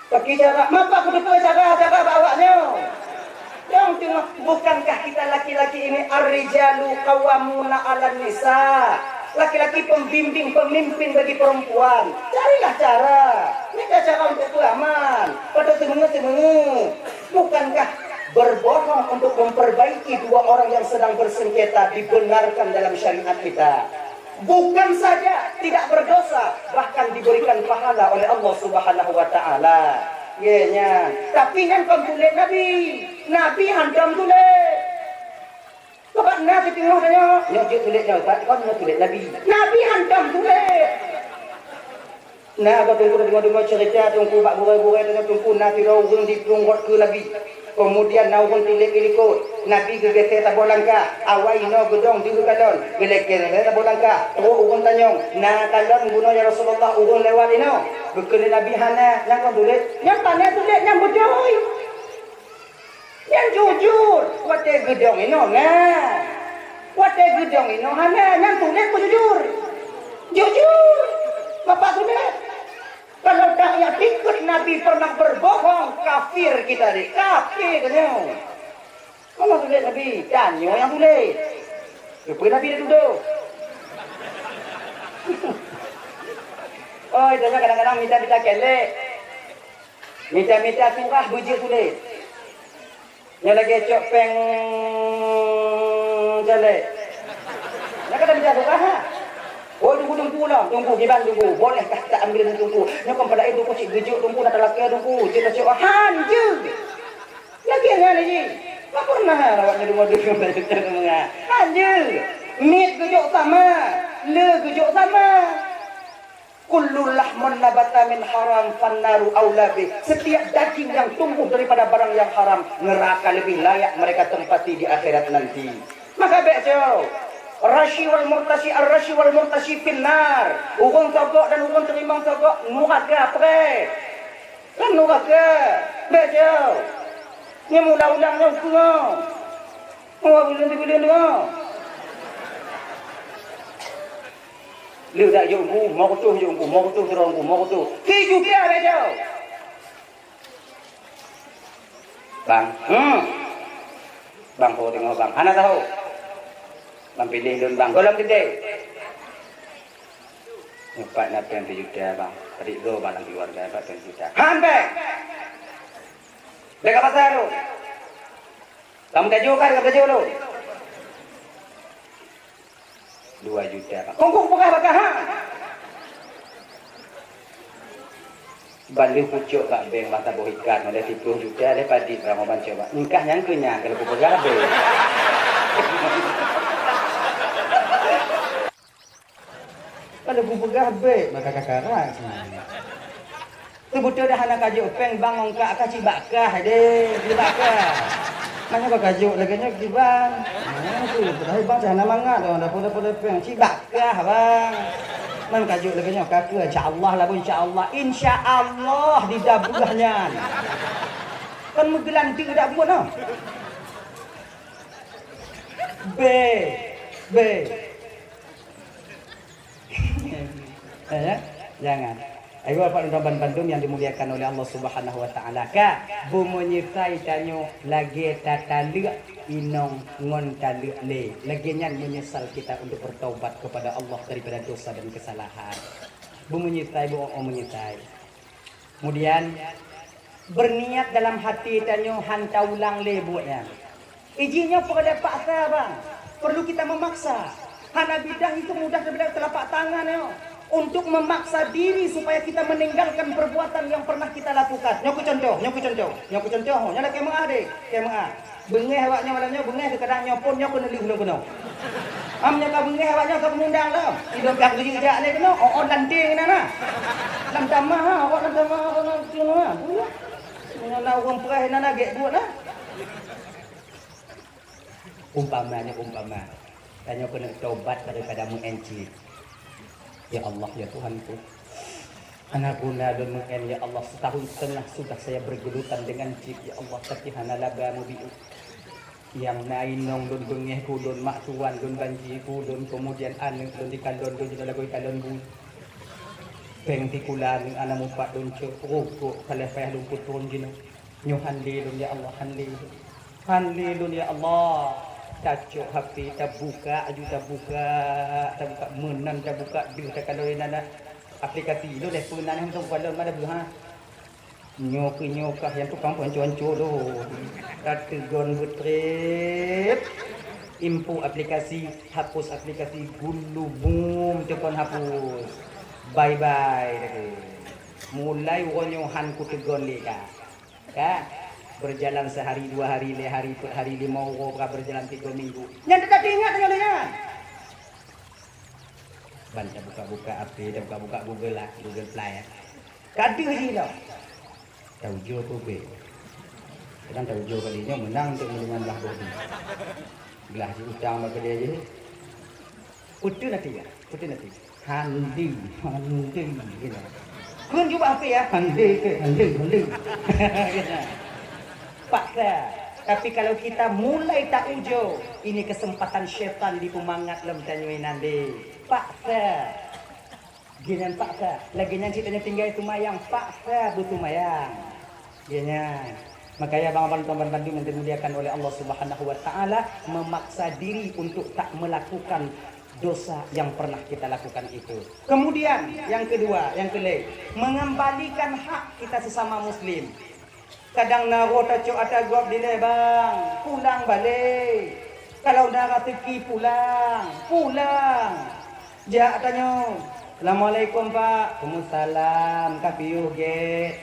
Pakai cara, mapa aku depan cara bawanya. Yang tengok, bukankah kita laki-laki ini ar-rijalu qawwamuna 'alan nisa? Laki-laki pembimbing, pemimpin bagi perempuan. Carilah cara. Minta cara untuk beramal. Pada temu-temu. Bukankah berbohong untuk memperbaiki dua orang yang sedang bersengketa dibenarkan dalam syariat kita? Bukan saja tidak berdosa, bahkan diberikan pahala oleh Allah Subhanahu wa taala. Yenya, tapi yang kau tulis Nabi hantam tulis. Bapak Nabi tengok tanya, nyok tulisnya, tak kau tulis Nabi hantam tulis. Nah, kau tunggu cerita, tunggu bak burai-burai, tunggu Nabi rawung di perunggot ke Nabi. Kemudian naun tilik ilikut Nabi gegete tabolangka awai no gedong di kalon geleken tabolangka urun tanyong na kalon buno ya Rasulullah urun lewat ino bekele Nabi hana yang kau tulis yang tanya tulis yang bejoy yang jujur wate gedong ino nah wate gedong ino hana yang tulis jujur bapak tulis. Kalau tak ya ikut Nabi pernah berbohong, kafir kita deh, kafir katanya. Kalau tulis Nabi, danyo yang tulis. Lepas Nabi dia duduk. Oh, itu kadang-kadang minta kelek. Minta surah bujur tulis. Yang lagi cok peng jelek. Yang kata minta surah ha? Oh, tunggu lah, gimana tunggu. Boleh tak ambil tunggu. Nyokong pada itu cik gejuk tunggu nak laki tunggu. Cik cik hanju. Lagi lagi. Tak pernah awaknya dua-dua menga. Hanju. Mit gejuk sama, le gejuk sama. Kullu lahmun nabata min haram fannaru aula bih. Setiap daging yang tumbuh daripada barang yang haram, neraka lebih layak mereka tempati di akhirat nanti. Maka bejo Rashi wal murtashi finnar. Urung togok dan urung terimang togok nuraka pre. Kan nuraka. Bejo. Ni mula-ulang yang kurang. Oh, bilang dia. Liu dak jumpu, mau tu. Kiju dia bejo. Bang. Bang ho tengok bang. Hana tahu. Bang pilih dun bang. Golong gede. Nyepat nak 20 juta bang. Tadi tu bang keluarga dapat 20 juta. Hampe. Dekat pasar tu. Kamu kaju kan lu? 2 juta bang. Kongkong bakah ha. Balik pucuk kat bank mata bohikan ada 10 juta ada padi berapa banyak coba. Nikah yang kenyang kalau pegah be. Kalau pegah be maka kakara sini. Tu betul dah anak kajuk peng bang ongkak kaci bakah deh, di bakah. Mana kau kajuk lagi nya ki bang. Tu dah bang sana mangat dah pada peng ci bakah bang. Man kajuk lagi nya kakak insyaallah lah insyaallah. Insyaallah di dabulahnya. Kan menggelanti dak buat noh. B. Jangan. Ayo Bapak dan Bandung yang dimuliakan oleh Allah Subhanahu wa taala. Ka bu menyertai tanyo lagi tatalu inong ngon talu le. Laginya menyesal kita untuk bertaubat kepada Allah daripada dosa dan kesalahan. Bu menyertai Kemudian berniat dalam hati tanyo hanta ulang le buatnya. Izinnya pada paksa bang. Perlu kita memaksa. Hana bidah itu mudah daripada telapak tangan yo. Untuk memaksa diri supaya kita meninggalkan perbuatan yang pernah kita lakukan. Nyoku contoh. Nyala kemah deh, kemah. Bengeh awaknya malamnya bengeh kadang nyopon nyok kena liu kena. Amnya ka bengeh awaknya ka mengundang lah. Hidup dak jadi jak le kena. Oh lanting nana. Lam tamah awak lam tamah orang kena. Nyala orang perah nana gek buat lah. Umpama. Tanya kena taubat daripada mengenci. Ya Allah, ya Tuhanku. Anak guna dan mungkin ya Allah setahun setengah sudah saya bergelutan dengan cip ya Allah tapi hana laga mubiu. Yang nain nong don bengeh ku don mak tuan don banji ku don kemudian anu don di kandon don juga lagu kandon bu. peng tikulan ana mumpat donco rokok kalah payah lumput turun gino nyo handilun ya Allah handilun ya Allah cacok HP terbuka aju terbuka menan terbuka bil kalau nana aplikasi itu deh punan untuk kalau mana buha nyokah yang tukang pancu-pancu tu kata gon butrip impu aplikasi hapus aplikasi gulu boom tekan hapus bye mulai wonyohan ku tegon leka ka berjalan sehari 2 hari 5 hari 4 hari 5 orang berjalan 3 minggu yang tetap ingat dengan banyak buka-buka apa dan buka-buka Google lah Google Play kadu je lah tahu jo tu be kadang tahu jo kalinya menang untuk dengan lah bodi gelas utang bagi dia je putu nanti handi gitu kun juga apa ya handi paksa tapi kalau kita mulai tak ujo ini kesempatan syaitan di pemangat lem tanyuin nanti paksa Jangan paksa, lagi yang ceritanya tinggal itu mayang paksa butuh mayang. Jangan. Makanya bang-bang Bandung yang dimuliakan oleh Allah Subhanahu Wa Taala memaksa diri untuk tak melakukan dosa yang pernah kita lakukan itu. Kemudian yang kedua, yang kelima, mengembalikan hak kita sesama Muslim. Kadang naro taco ada gop dile bang, pulang balik. Kalau nara teki pulang. Jak tanya. Assalamualaikum Pak. Waalaikumsalam. Kapiu ge.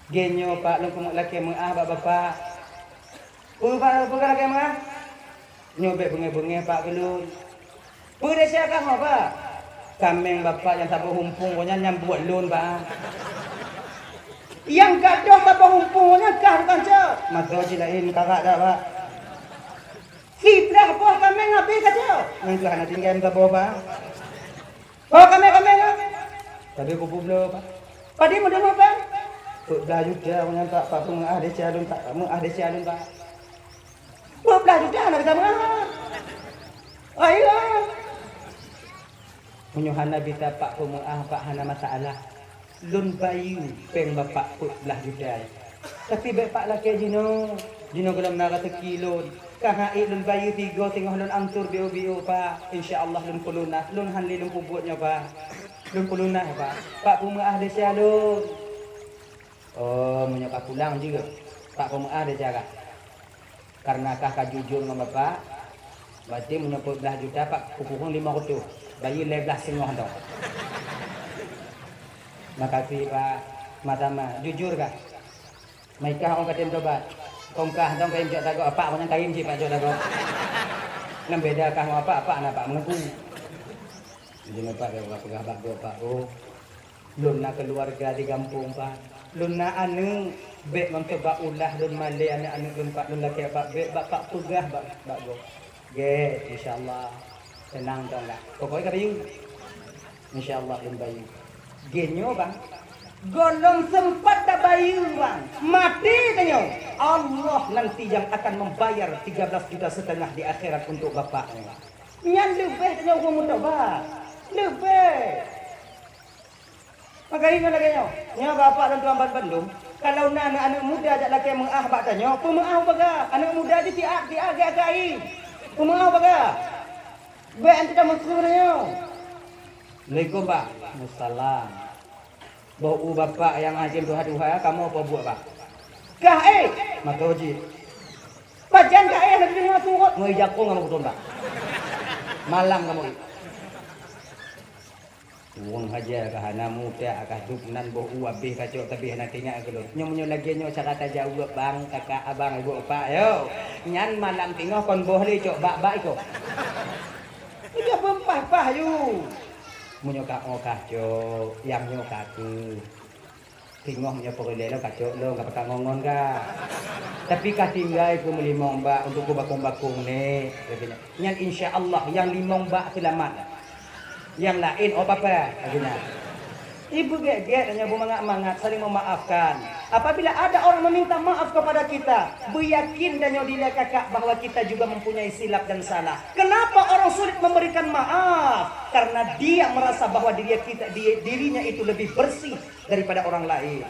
Genyo Pak lu kumuk laki maaf bapak. Pak laki maaf. Nyobek bengai-bengai Pak kelun. Pada siapa Pak? Kameng bapak yang sabar humpung punya nyambuat lun Pak. Yang gadoh bapak humpungnya kah bukan cak? Masa cilain kakak dah Pak. Siblah apa kameng habis kata? Nanti anak tinggal ke bawah Pak. Oh kami. Tadi aku belum Pak. Padi mau dengar Pak? Belah juga menyangka Pak pengah ada cialun tak Pak. Belah juga nak kita mengah. Ayolah. Menyuhan Nabi Pak pengah Pak hana masalah. Lun bayu peng bapak put belah juga. Tapi bapak laki jino kalau nak kata kilo. Kahai lun bayu 3 tengah lun angtur bio Pak. Insya-Allah lun pulunah, lun hanli lun pubutnya Pak. Lun pulunah Pak. Pak pemaah dia sialun. Oh, menyapa pulang juga. Pak pemaah dia jaga. Karena kakak jujur sama Bapak. Berarti menyapa belah juta Pak pupukung 5 kutu. Bayi 11 setengah dong. Makasih Pak. Matama, jujur kah? Maikah orang katim tobat. Kongkah dong kain jok dago apa punya kain sih Pak jok dago. Nam beda kah apa anak Pak mengaku. Jadi Pak kalau pegah bago Pak oh. Luna keluarga di kampung Pak. Luna anu bek mencoba ulah lun male anak-anak lun Pak lun laki Pak bek bapak pegah bago. Ge insyaallah tenang dong lah. Pokoknya kayu. Insyaallah lun bayu. Genyo Bang. Golong sempat tak bayu Bang. Mati tanya. Allah nanti yang akan membayar 13,5 juta di akhirat untuk bapaknya. Nyan lebih tanya aku muda Bang. Lebih. Maka ingat lagi nya bapak dan tuan Bandung. Kalau anak-anak muda ada laki yang mengah bak tanya, pemengah baga. Anak muda di tiak agak-agak. Pemengah baga. Baik antu tak muslim tanya. Assalamualaikum Pak. Wassalam. Bau bapak yang azim duha-duha kamu apa buat Pak? Kah mata uji. Bajan kah nak dengar turut. Mau ijak ko ngamu betul Pak. Malam kamu. Uang haja kah hana muda kah duknan bau abih kacau tapi hana tinggal ke lu. Nyo lagi nyo cakap jawab bang kakak abang ibu Pak yo. Nyan malam tinggal kon boleh cok bak iko. Dia pempah yu. Munyokak ngokah cok, yang nyokak tu. Tinggoh punya peroleh lo kacok lo nggak pakai ngongon kah? Tapi kah tinggal aku melimong mbak untuk ku bakung ni. Yang insya Allah yang limong mbak selamat. Yang lain apa? Akhirnya. Ibu geget hanya bermangat-mangat saling memaafkan. Apabila ada orang meminta maaf kepada kita, beryakin dan dila kakak bahwa kita juga mempunyai silap dan salah. Kenapa orang sulit memberikan maaf? Karena dia merasa bahwa dirinya itu lebih bersih daripada orang lain.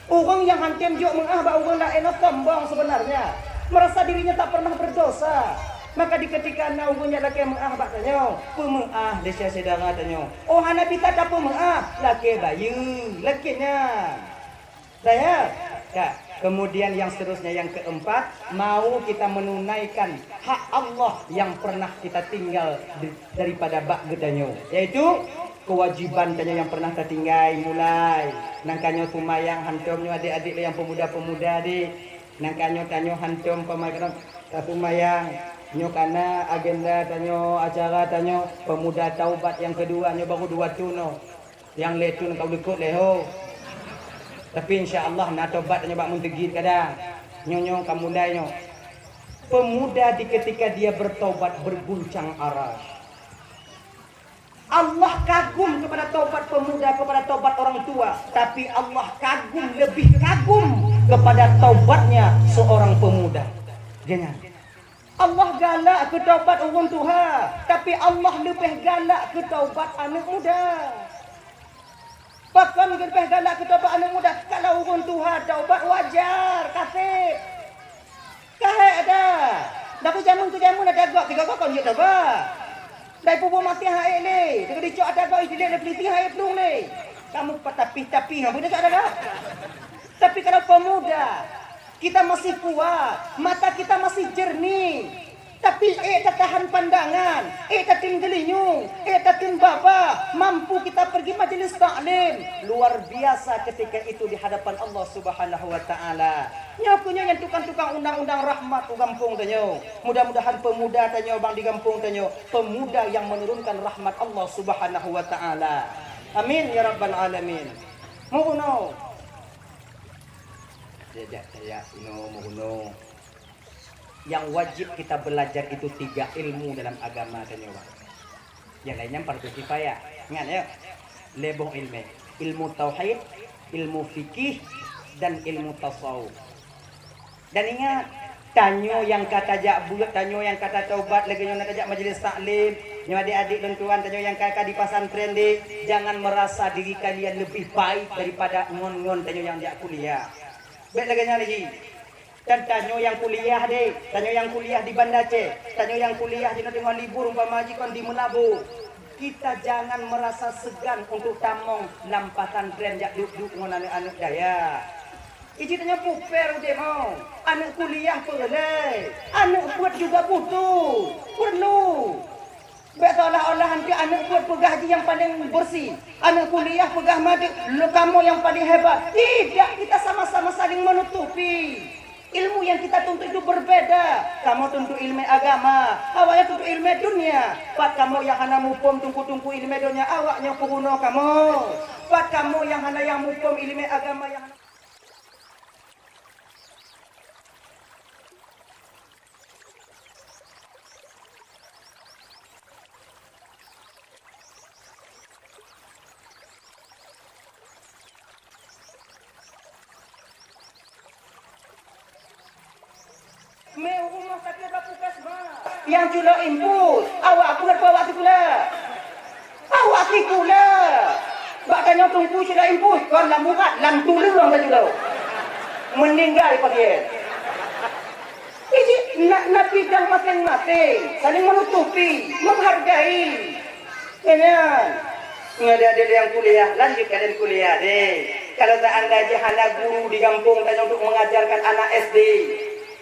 Orang yang hantem juga mengah orang lain sombong sebenarnya, merasa dirinya tak pernah berdosa. Maka di ketika na ugunya laki mengah bak tanyo, pemengah desa sedara tanyo. Oh hana pita tak pemengah, laki bayu, lakinya. Saya, Kak. Kemudian yang seterusnya yang keempat, mau kita menunaikan hak Allah yang pernah kita tinggal daripada bak gedanyo, yaitu kewajiban tanyo yang pernah tertinggal mulai. Nangkanyo tumayang hantomnya adik-adik yang pemuda-pemuda di. Nangkanyo tanyo hantom pemagang tumayang. Nyo karena agenda tanyo acara tanyo pemuda taubat yang kedua nyo baru 2 tuno. Yang letun kau dekut leho. Tapi insya-Allah nak taubat tanyo bak muntegit kadang. Nyo kamu mulai nyo. Pemuda di ketika dia bertaubat berguncang aras. Allah kagum kepada taubat pemuda, kepada taubat orang tua, tapi Allah kagum, lebih kagum kepada taubatnya seorang pemuda. Jangan. Allah galak ke taubat orang tua, tapi Allah lebih galak ke taubat anak muda. Bahkan lebih galak ke taubat anak muda. Kalau orang tua taubat wajar, kasih. Kahek ada. Tapi jamun tu jamun ada agak 3 kau je taubat. Dai pubu mati hae le. Dekat dicok ada agak ide le peliti hae pelung le. Kamu tapi hang boleh tak ada. Tapi kalau pemuda kita masih kuat, mata kita masih jernih. Tapi tak tahan pandangan, tak tinggelinyu, tak timbaba. Mampu kita pergi majelis taklim. Luar biasa ketika itu di hadapan Allah Subhanahu wa taala. Nyakunya yang tukang-tukang undang-undang rahmat di kampung tanyo. Mudah-mudahan pemuda tanyo bang di kampung tanyo, pemuda yang menurunkan rahmat Allah Subhanahu wa taala. Amin ya rabbal alamin. Mohon saya mohon. Yang wajib kita belajar itu 3 ilmu dalam agama tanyo. Yang lainnya fardu kifayah. Ingat ya. Lebong ilmu. Ilmu tauhid, ilmu fikih dan ilmu tasawuf. Dan ingat, tanyo yang kata buat, tanyo yang kata taubat, lagi yang kata majelis taklim, yang adik-adik dan tuan, tanyo yang kata di pesantren di, jangan merasa diri kalian lebih baik daripada ngon-ngon tanyo yang dia kuliah. Baik lagi. Dan tanyo yang kuliah deh, tanyo yang kuliah di Banda Aceh, tanyo yang kuliah di tengah libur umpama majikan di Melabu. Kita jangan merasa segan untuk tamong lampatan tren jak duduk dengan anak-anak daya. Ijitnya puper udah mau, anak kuliah boleh, anak buat juga butuh, perlu. Betul-olah nanti anak buat pegah haji yang paling bersih, anak kuliah pegah madu, lu kamu yang paling hebat. Tidak, kita sama-sama saling menutupi. Ilmu yang kita tuntut itu berbeda. Kamu tuntut ilmu agama, awaknya tuntut ilmu dunia. Pat kamu yang hana mupom tungku-tungku ilmu dunia, awaknya kuno kamu. Pat kamu yang hana yang mupom ilmu agama yang hana... Yang cula impus, awak pula bawa tu pula. Awak si pula. Bakanya tunggu cula impus, kau lam murat, lam tulu orang tak cula. Meninggal pakai. Ini nak bidang masing-masing, saling menutupi, menghargai. Kenan. Ada yang kuliah, lanjut kalian kuliah deh. Kalau tak anda jahana guru di kampung tanya untuk mengajarkan anak SD.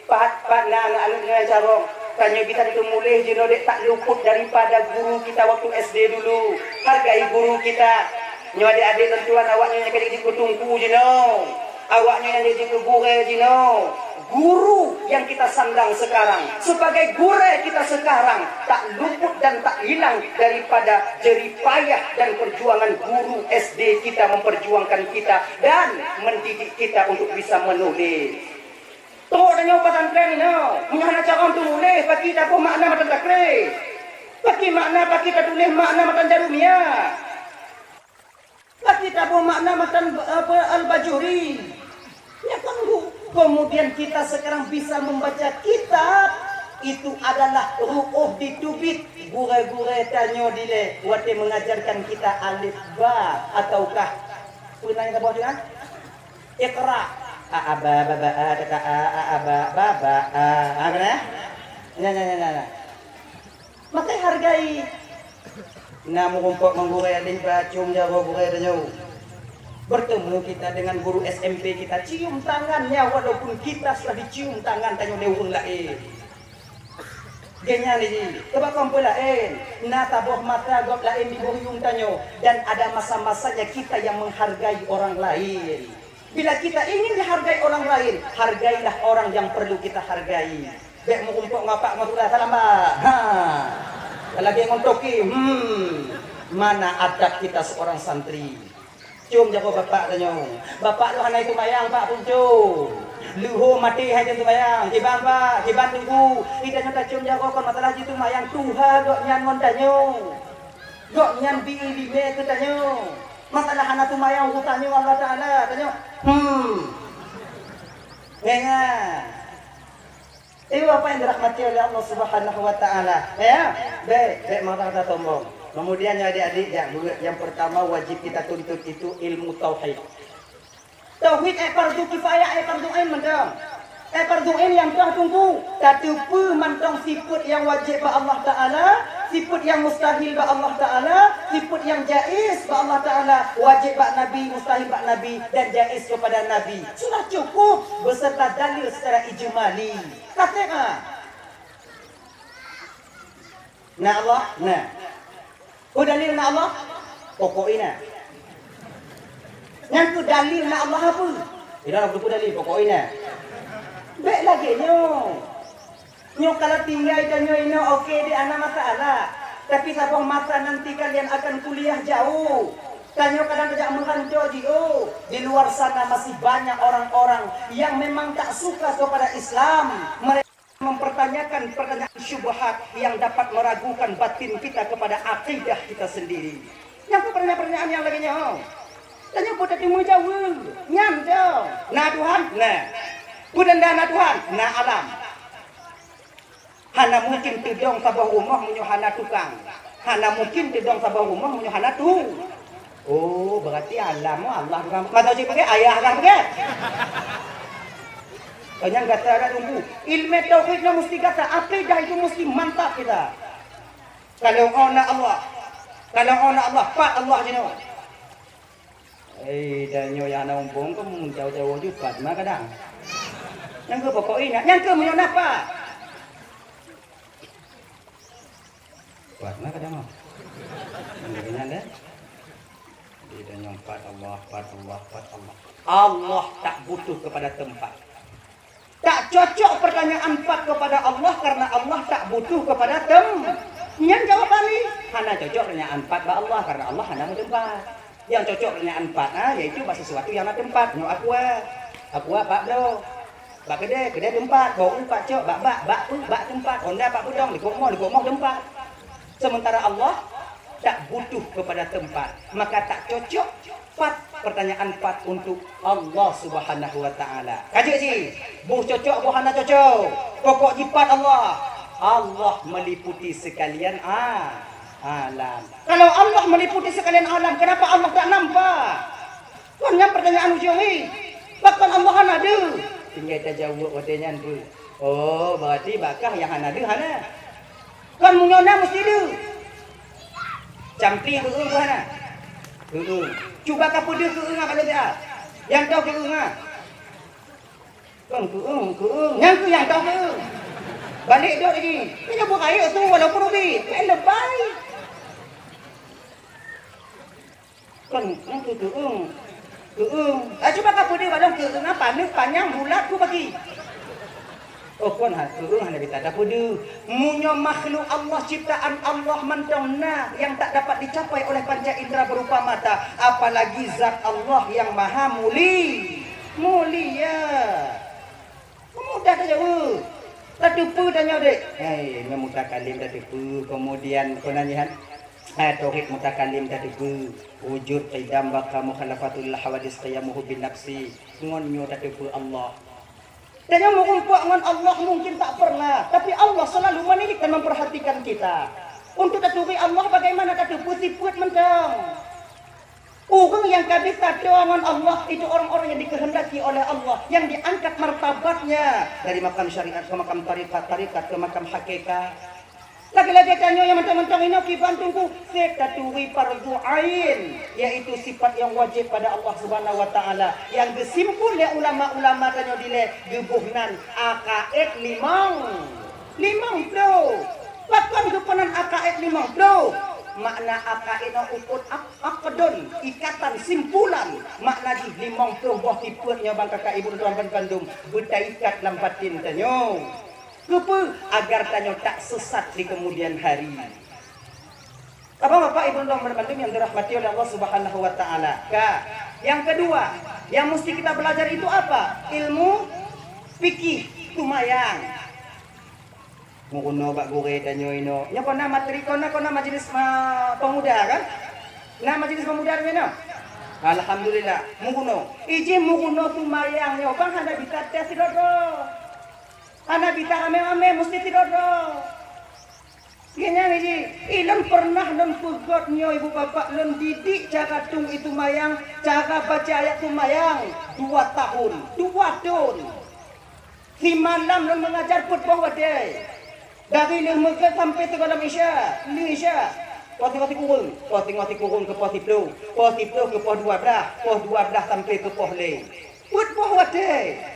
Pak anak-anaknya carong. Tanya kita itu mulai jino dek tak luput daripada guru kita waktu SD dulu. Hargai guru kita. Nyo adik-adik dan tuan awaknya yang kali tunggu jino. Awaknya yang jadi guru jino. Guru yang kita sandang sekarang sebagai guru kita sekarang tak luput dan tak hilang daripada jerih payah dan perjuangan guru SD kita memperjuangkan kita dan mendidik kita untuk bisa menulis. Tuh nanya pesantren ini, punya anak cara untuk tulis, bagi kita pun makna macam takre, bagi makna bagi kita tulis makna macam jarumia. Kita bermakna makan Al-Bajuri. Ya kan Bu. Kemudian kita sekarang bisa membaca kitab. Itu adalah ru'uh ditubit. Gure-gure tanyo dile. Wate mengajarkan kita alif ba. Ataukah punanya ke bawah dengan Iqra. Aba baba kata aba baba. Apa ya? Nah. Maka hargai. Namu kumpul menggurau di bacum jago gurau danyo. Bertemu kita dengan guru SMP kita, cium tangannya walaupun kita sudah dicium tangan tanyo dewung lain. Genya ni, coba kumpul lain. Nata boh mata gop lain di bohyung tanyo dan ada masa-masanya kita yang menghargai orang lain. Bila kita ingin dihargai orang lain, hargailah orang yang perlu kita hargai. Bek mau kumpul ngapak matulah salam ba. Lagi ngontoki, mana adab kita seorang santri. Cium jago bapak tanya. Bapak lu hana itu mayang pak puncu. Luho mati hai itu mayang. Kiban pak, kiban tunggu. Ida nyata cium jago kon masalah itu mayang Tuhan gok nyan ngon tanyo. Gok nyan bi be tu tanyo. Masalah hana tu mayang ku tanyo Allah Taala tanyo. Ngenya. Itu apa yang dirahmati oleh Allah Subhanahu wa taala. Ya. Baik, mata tombong. Kemudian ya adik-adik yang pertama wajib kita tuntut itu ilmu tauhid. Tauhid fardu kifayah fardu ain mendang. Fardu ain yang telah tunggu. Tatupu mantong sifat yang wajib ba Allah taala, sifat yang mustahil ba Allah taala, sifat yang jaiz ba Allah taala, wajib ba nabi, mustahil ba nabi dan jaiz kepada nabi. Sudah cukup beserta dalil secara ijmali. Katakan. Nah Allah, nah. Dalil na Allah, pokoknya. Yang tu dalil na Allah apa? Tidak nak buku dalil pokoknya. Baik lagi nyo kalau tinggal dan nyo ini okey di anak masalah. Tapi sabang masa nanti kalian akan kuliah jauh. Kanyo kadang tidak menghancur di luar sana masih banyak orang-orang yang memang tak suka kepada Islam. Mereka mempertanyakan pertanyaan syubhat yang dapat meragukan batin kita kepada akidah kita sendiri. Yang pertanyaan yang lagi nyo. Tanya pada timu jauh. Nyam jauh. Nah Tuhan, nah. Budanda na Tuhan, nah alam. Hana mungkin tidong sabah rumah menyuhana tukang. Hana mungkin tidong sabah rumah menyuhana tu. Oh, berarti alam Allah tukang. Kata cik pakai ayah kan pakai. Banyak kata ada tunggu. Ilmu tauhidnya mesti kata, akidah itu mesti mantap kita. Kalau Allah, Pak Allah jenuh. Danyo yang nak umpung tu jauh-jauh juga, maka kadang. Yang ke pokoknya, yang ke menyon apa? Buat maka kadang. Dengar dah. Dan yang Pak Allah. Allah tak butuh kepada tempat. Tak cocok pertanyaan empat kepada Allah karena Allah tak butuh kepada Yang jawaban ni hana cocok pertanyaan empat kepada Allah karena Allah hana ada tempat. Yang cocok pertanyaan empat yaitu bahasa sesuatu yang ada tempat. Nyo aku pak bro. Bak kedai tempat. Bau pak cok bak tempat. Honda pak pudong di komoh tempat. Sementara Allah tak butuh kepada tempat. Maka tak cocok pertanyaan 4 untuk Allah Subhanahu wa taala. Kaji sih, buh cocok buh hana cocok. Pokok jipat Allah. Allah meliputi sekalian alam. Kalau Allah meliputi sekalian alam, kenapa Allah tak nampak? Kan yang pertanyaan ujung ni. Bahkan Allah hana ada. Tinggal kita jawab wadanya tu. Oh, berarti bakah yang hana ada hana. Kan munyona mesti ada. Campi tu hana. Cuba kapu dia ke enggak kalau dia. Yang tahu ke enggak? Kan ke yang tu yang tahu ke. Balik dok lagi. Dia buat air tu walaupun rubi. Lebay. Kan yang tu ke coba kapu dia balang ke enggak panas panjang bulat tu bagi. Oh kon hana kita ada pudu. Munyo makhluk Allah ciptaan Allah mantongna yang tak dapat dicapai oleh panca indera berupa mata, apalagi zat Allah yang maha mulia. Mudah saja tak tipu tanya dek. Memudah kali tak tipu kemudian penanyahan. Tauhid mutakallim tadi ku wujud qidam baka mukhalafatul hawadis qiyamuhu bin nafsi ngonyo tadi ku Allah. Dan yang mengumpul dengan Allah mungkin tak pernah, tapi Allah selalu menilik dan memperhatikan kita. Untuk taturi Allah bagaimana tadi putih-put mentang. Orang yang kabis tadi dengan Allah itu orang-orang yang dikehendaki oleh Allah, yang diangkat martabatnya dari makam syariat ke makam tarikat ke makam hakikat. Lagi-lagi tanya yang mentang-mentang ini kibantuku setaturi fardu ain, yaitu sifat yang wajib pada Allah Subhanahu wa taala yang disimpul oleh ulama-ulama tanya dile gebuhnan akaid limang bro. Bahkan kepenan akaid limang bro. Makna akaid ukut akadon ikatan simpulan makna di limang bro buah tiputnya bang kakak ibu tuan Bandung bertaikat dalam batin tanya. Lupa agar tanya tak sesat di kemudian hari. Bapak-bapak ibu dan bapak yang dirahmati oleh Allah Subhanahu wa taala. Yang kedua, yang mesti kita belajar itu apa? Ilmu fikih tumayang. Mukuno bak gure tanyo ino. Nya kona materi kona majelis pemuda kan? Nah majelis pemuda rena. Alhamdulillah. Mukuno. Iji mukuno tumayang nyo bang handa bisa tes dodo. Anak bita ame-ame mesti tidur dong. Gini nih, ilang pernah dan pegotnya ibu bapak lem didik cara tung itu mayang, cara baca ayat itu mayang 2 tahun, 2 tahun. Si malam lem mengajar put bahwa deh. Dari lem sampai ke dalam isya, Poti kurung ke poti plu ke poh 12 sampai ke poh le. Put bahwa deh.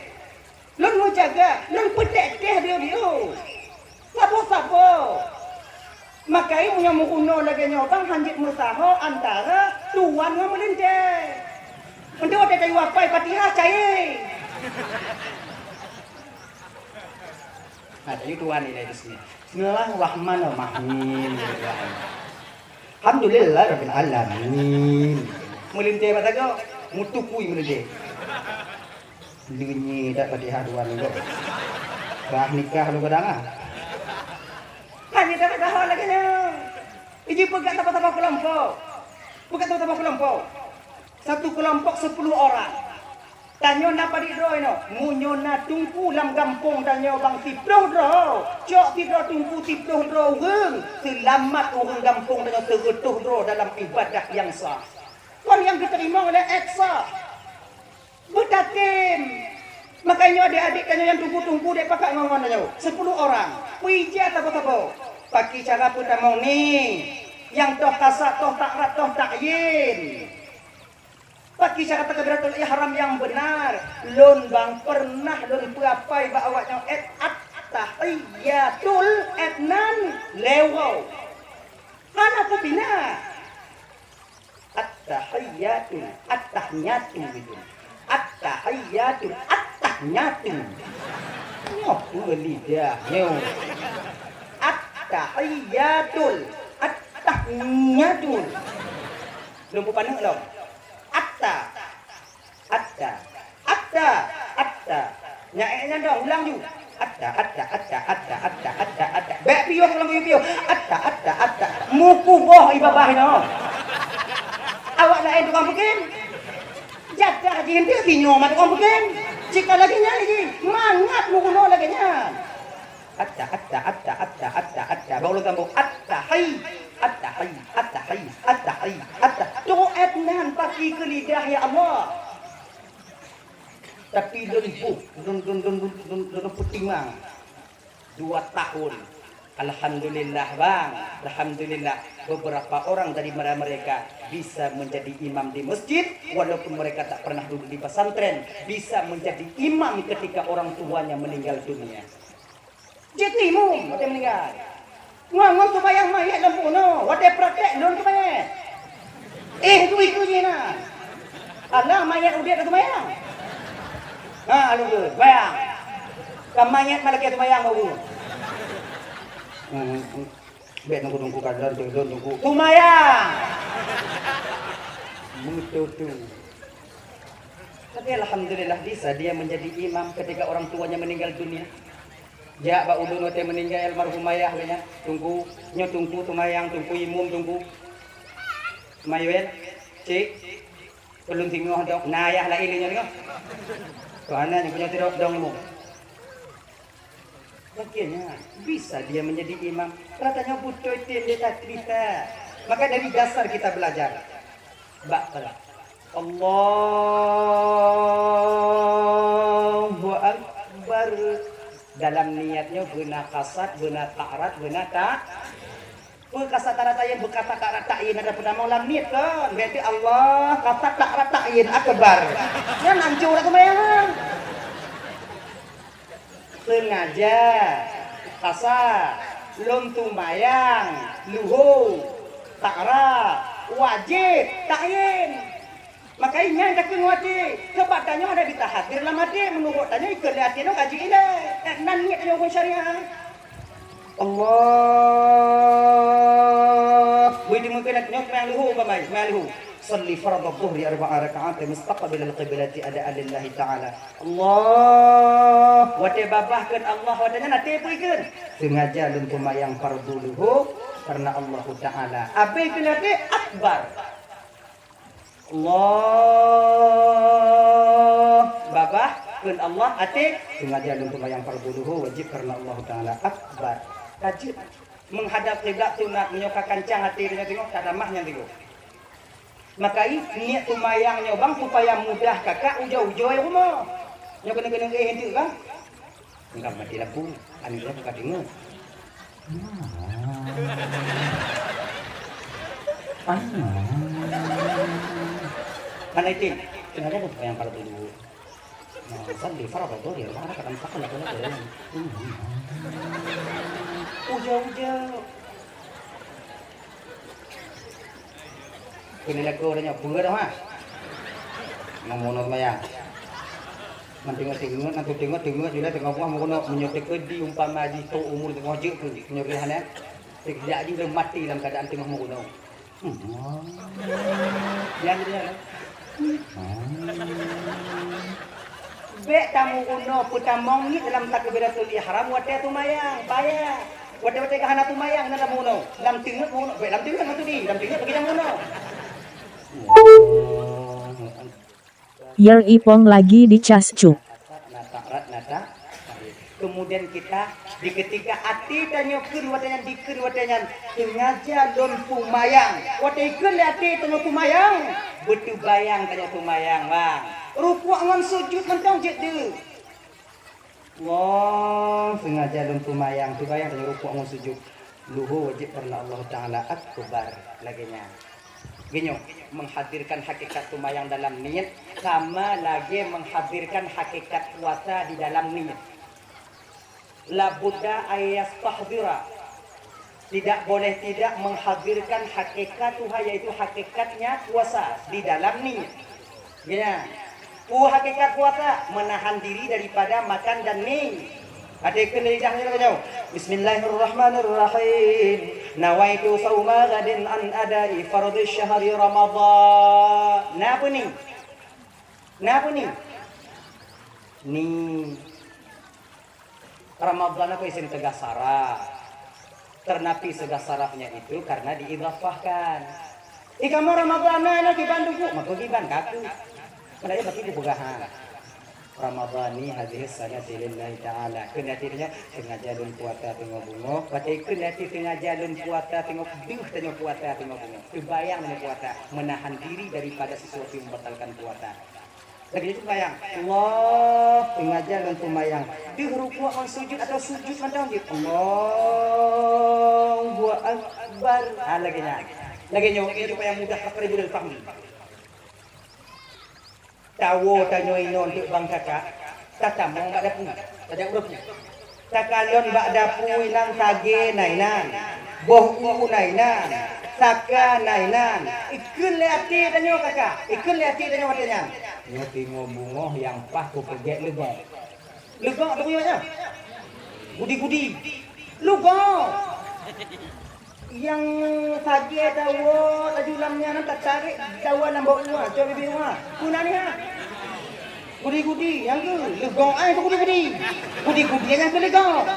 Lon mau jaga, lon petek dia. Sabo. Makai punya mukuno lagi nyobang hanjit musaho antara tuan dengan melinte. Untuk ada kayu apa? Fatihah cai. Ada itu tuan ini di sini. Bismillahirrahmanirrahim. Alhamdulillah rabbil alamin. Melinte batago, mutukui melinte. Dinyi tak pada haduan itu. Bah nikah lu kadang Kami tak ada lagi ni. Iji pegat apa-apa kelompok. Satu kelompok 10 orang. Tanyo napa di dro ino. Munyo na tungku lam gampung tanyo bang tiploh dro. Cok tiploh tungku tiploh dro heng. Selamat orang gampung tanyo terutuh dro dalam ibadah yang sah. Kon yang diterima oleh eksa. Butatim. Makanya adik-adik kanya yang tunggu-tunggu dek pakai ngomong nanya 10 orang. Puija apa-apa. Pakai cara putamong ni. Yang toh kasat, toh takrat, toh takyin. Pakai cara takbiratul ihram yang benar. Lon bang pernah lon puapai ba awaknya at-tahiyatul etnan lewo. Kana ko bina. At-tahiyatul gitu. At-tahiyatul Ngopo lidah nyo. At-tahiyatul Lumpu paneng lo. Atta. Nyaeknya dong ulang ju. Atta. Bek piyo ulang piyo. Atta. Muku boh ibabah no. Awak lain tukang mungkin. Jaga jin dia binyo mat tukang mungkin. Jika lagi nyali, mangat mukuno lagi nya. Atta. Baru kamu atta. Tuh etnan pakai ke lidah ya Allah. Tapi dun putimang 2 tahun. Alhamdulillah bang, alhamdulillah beberapa orang dari mereka bisa menjadi imam di masjid walaupun mereka tak pernah duduk di pesantren, bisa menjadi imam ketika orang tuanya meninggal dunia. Jetimu, wate meninggal. Ngomong kebayang mayat dan puno, wate praktek don kebayang. Itu jina. Allah mayat udah ke kebayang. Aduh, bayang. Kamayat malaki kebayang bau. Bet nunggu kadar nunggu tumayang. Mutu. Tapi alhamdulillah bisa dia menjadi imam ketika orang tuanya meninggal dunia. Ja ba ulun teh meninggal almarhum ayah nya tunggu tumayang tunggu imum tunggu Mayuel, cik, belum tinggal dong. Nayah lah ilinya nih kok. Karena yang punya tidak dong mu. Akhirnya bisa dia menjadi imam. Katanya butuh itu yang dia bisa. Maka dari dasar kita belajar. Bakal. Allahu Akbar. Dalam niatnya guna kasat, guna ta'rat, guna tak. Kasat ta'rat ta'yin berkata ta'rat ta'yin ada pada maulam niat kan. Berarti Allah kata ta'rat ta'yin akbar. Yang hancur aku bayang. Sengaja kasat, lom tumbayang, luhur, ta'rat, wajib, ta'yin. Makanya yang takkan wajib. Kepadanya ada di tahadir lah mati. Menurut tanya ikut lihatin kaji ini. Dan niatnya hukum syariah. Allah. Widi mungkin nyok ma'alihu umpamai. Ma'alihu. Salli farad dhuhri 4 rakaat mustaqbil al-qiblati ada'an lillahi ta'ala. Allah. Wate babahkan Allah. Watanya nanti perikun. Sengaja luntumayang fardu luhu. Karena Allah Ta'ala. Apa itu nanti? Akbar. Allah babah kun Allah atik sengaja untuk bayang fardhu wajib karena Allah Taala akbar. Wajib menghadap kiblat sunat menyokakan cang hati dia tengok tak ada mahnya tengok. Maka niat tumayangnya bang supaya mudah kakak ujau-ujau yang rumah. Nya kena-kena hentik bang. Enggak mati lampu, anu dah buka tengok. Karena itu, sengaja tuh yang pada dulu. Nah, di farad itu dia mana kadang takkan aku lagi. Ujau-ujau. Kini lagu orangnya bunga dah mah. Ngomong maya. Nanti tengok juga tengok apa mau menyotek ke di umpama di to umur tengok je tu penyorihannya. Tidak di mati dalam keadaan tengah mau guna. Yang dia. Bek tamu uno putamong ni dalam takbiratul ihram wate tumayang payah wate kahana tumayang na dalam uno dalam tingkat uno bek dalam tingkat tu di dalam tingkat bagi dalam uno Yer Ipong lagi dicas cuk. Kemudian kita di ketika ati tanyokeun watanya dikeun watanya sengaja don pumayang wateikeun ati tanyo pumayang betu bayang tanyo pumayang bang rukuk ngan sujud mentong je deui Allah sengaja don pumayang tu bayang tanyo rukuk ngan sujud luhu wajib karena Allah Taala akbar laginya genyo menghadirkan hakikat tumayang dalam niat sama lagi menghadirkan hakikat puasa di dalam niat. La budda ayastahdira. Tidak boleh tidak menghadirkan hakikat Tuhan yaitu hakikatnya puasa di dalam niat. Ya. Hakikat puasa menahan diri daripada makan dan minum. Ada lidahnya kau. Bismillahirrahmanirrahim. Nawaitu shauma ghadin an adai fardhi syahri Ramadan. Napa ni? Ni Ramadan aku isim tegas saraf. Ternapi tegas sarafnya itu karena diidhafahkan. Ikamu Ramadan ana di Bandung ku, maka giban kaku. Menaya bagi dibogahan. Ramadhani hadhihi sanati lillahi ta'ala. Kenatinya sengaja dun puasa tengok bungo. Baca kenati sengaja dun puasa tengok duh tengok puasa tengok bungo. Terbayang dengan puasa menahan diri daripada sesuatu yang membatalkan puasa. Lagi itu bayang Allah sengaja dan tumayang di rukuk atau sujud atau sujud macam gitu Allahu Akbar lagi supaya mudah akrib dan fahmi tawo tanyo inon untuk bang kakak tata mau mbak dapu ada urupnya takalion mbak dapu ilang tage nainan boh nainan saka nainan ikun liati tanyo kakak ikun liati tanyo watanya nyoti ngomong yang pah ku pegek legong apa punya gudi legong yang tadi tawo tajulamnya nak tarik tawa nambah uang coba bibi uang kuna ni ha gudi yang tu legong tu gudi yang tu legong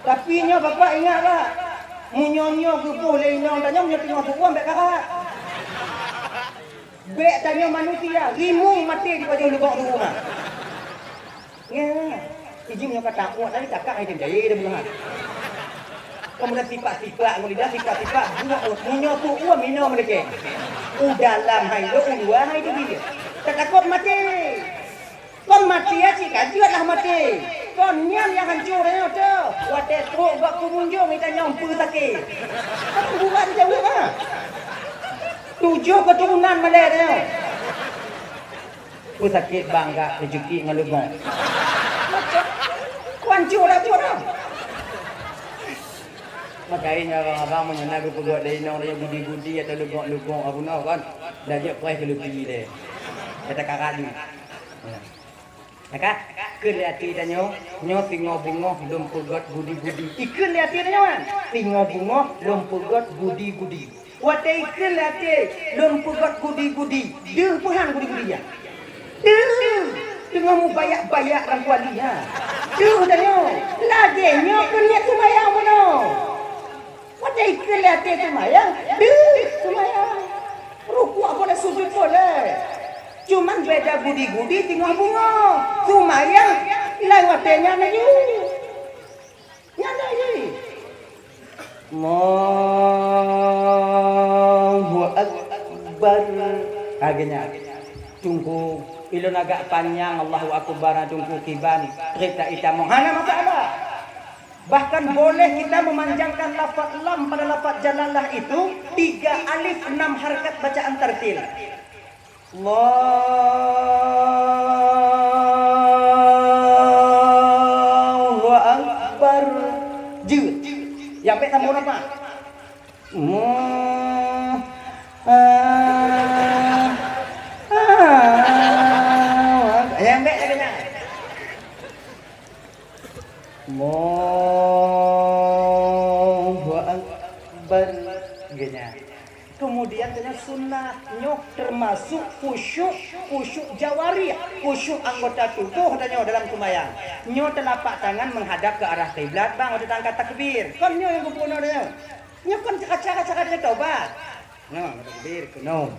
tapi nya bapak ingat pak Munyonyo ke boleh nyong tanya munyo tengok tu ambek kakak. Bek tanya manusia, rimung mati di wajah lubang rumah. Ya. Ijim yang kata kuat tadi kakak ai dem jaya dia bulan. Kemudian tipak-tipak, kemudian tipak-tipak buat munyo tu minum mereka. Dalam hai lo dua hai tu dia. Takut mati. Kon mati ya cik, kajilah mati. Kon nyam yang hancur ya tu. Wadah teruk buat pengunjung kita nyampu sakit. Apa buat jauh ah? 7 keturunan Malaysia. Ku sakit bangga rezeki ngelubang. Hancur dah tu dah. Makanya abang menyenang aku buat dari nong dia budi-budi atau lubang-lubang apa nak kan. Dah je kuih ke lebih dia. Kata kakak ni. Kakak, kelihati dah nyo tinggal bunga belum pegot budi-budi. Ikan lihati dah kan? Tinggal bunga belum pegot budi-budi. Wadah ikan lihati belum pegot budi-budi. Dia puhan budi-budi ya. Dia tengah mu bayak-bayak orang kuali ha. Dia dah nyo. Lagi nyo kena semayang mana? Wadah ikan lihati semayang. Dia semayang. Rukuk apa dah sujud boleh. Cuman beda budi-budi tinggal bunga. Semayang lewatnya lagi. Nyana lagi. Allahu Akbar. Agaknya tunggu ilun agak panjang. Allahu Akbar tunggu kiban. Cerita itamong. Hana masalah. Bahkan boleh kita memanjangkan lafaz lam pada lafaz jalalah itu 3 alif 6 harakat bacaan tartil. Allahu Akbar. Jut. Yang pek tambah apa? Yang pek katanya. Allahu Akbar. Gini. Kemudian dengan sunnahnya termasuk khusyuk jawari, khusyuk anggota tubuh katanya dalam sembahyang. Nyo telapak tangan menghadap ke arah kiblat, bang ada angkat takbir. Kon nyo yang kumpulno dia. Nyo kon cara-cara dia taubat. No, takbir kuno.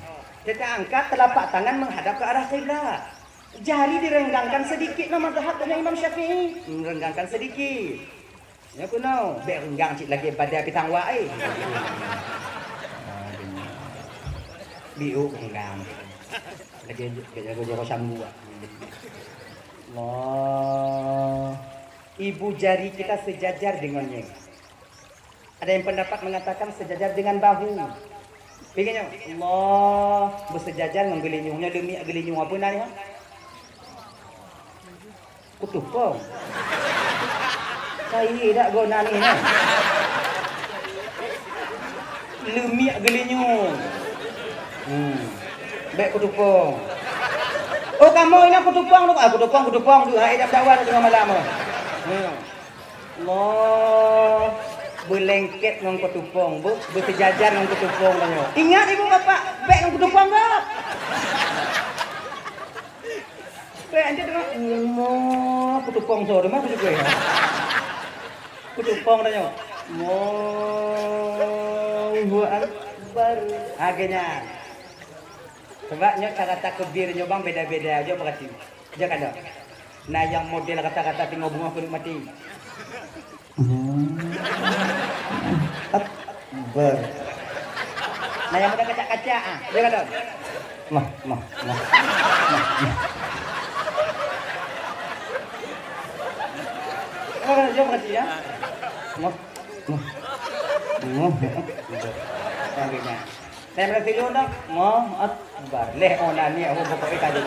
Kita angkat telapak tangan menghadap ke arah kiblat. Jari direnggangkan sedikit nama mazhab dengan Imam Syafi'i. Merenggangkan sedikit. Ya kuno, be renggang cik lagi pada pitang wae. Biu enggam. Lagi jago sambu. Allah. Ibu jari kita sejajar dengannya. Ada yang pendapat mengatakan sejajar dengan bahu. Begini Allah bersejajar dengan gelinyungnya demi gelinyung apa namanya? Kutupong. Saya tak guna ni kan. Lemiak gelinyung. Baik kutupong. Oh kamu ini kutupong tu. Kutupong tu. Hai dah dakwah tengah malam. Allah berlengket dengan kutupong, bu, bersejajar dengan kutupong tanya. Ingat ibu bapak, baik dengan kutupong tak? Baik anda tengok. Kutupong so, mana kutupong ya? Kutupong tanya. Allahu Akbar. Agaknya. Sebabnya kata kebirnya bang beda-beda aja berarti. Jangan ada. Nah yang model kata-kata tinggal bunga kulit mati. Akbar. Nah yang model kaca-kaca ah. Jangan ada. Mah. Oh, dia berarti ya. Mah. Agaknya. Saya berarti dulu dong. Akbar. Leh onani aku pokoknya tadi.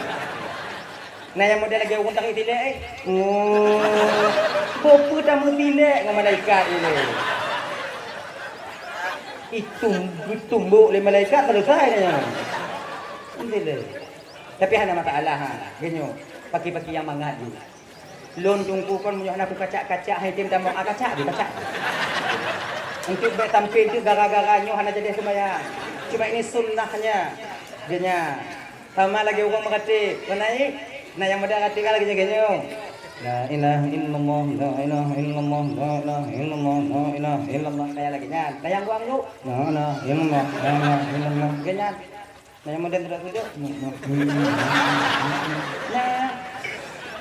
Nah yang model lagi orang tak tilek Bopu dah mentilek dengan malaikat ini. Itu tumbuk oleh malaikat selesai dia. Tilek. Tapi ada masalah ha. Genyo. Paki-paki yang mangat ni. Lon tungku kon munyo nak kacak-kacak hai tim tamu kacak di kacak. Untuk baik tampil tu gara-garanya hana jadi sembahyang. Cuma ini sunnahnya. Genya. Sama lagi orang mengatakan, "Kenai Nah yang muda kata lagi gini. La ilaha illallah, la ilaha illallah, la ilaha illallah, la ilaha illallah. Kaya lagi nyan. Nayang buang lu. La ilaha illallah, la ilaha illallah. Ganyan. Nayang modern tidak. Nah.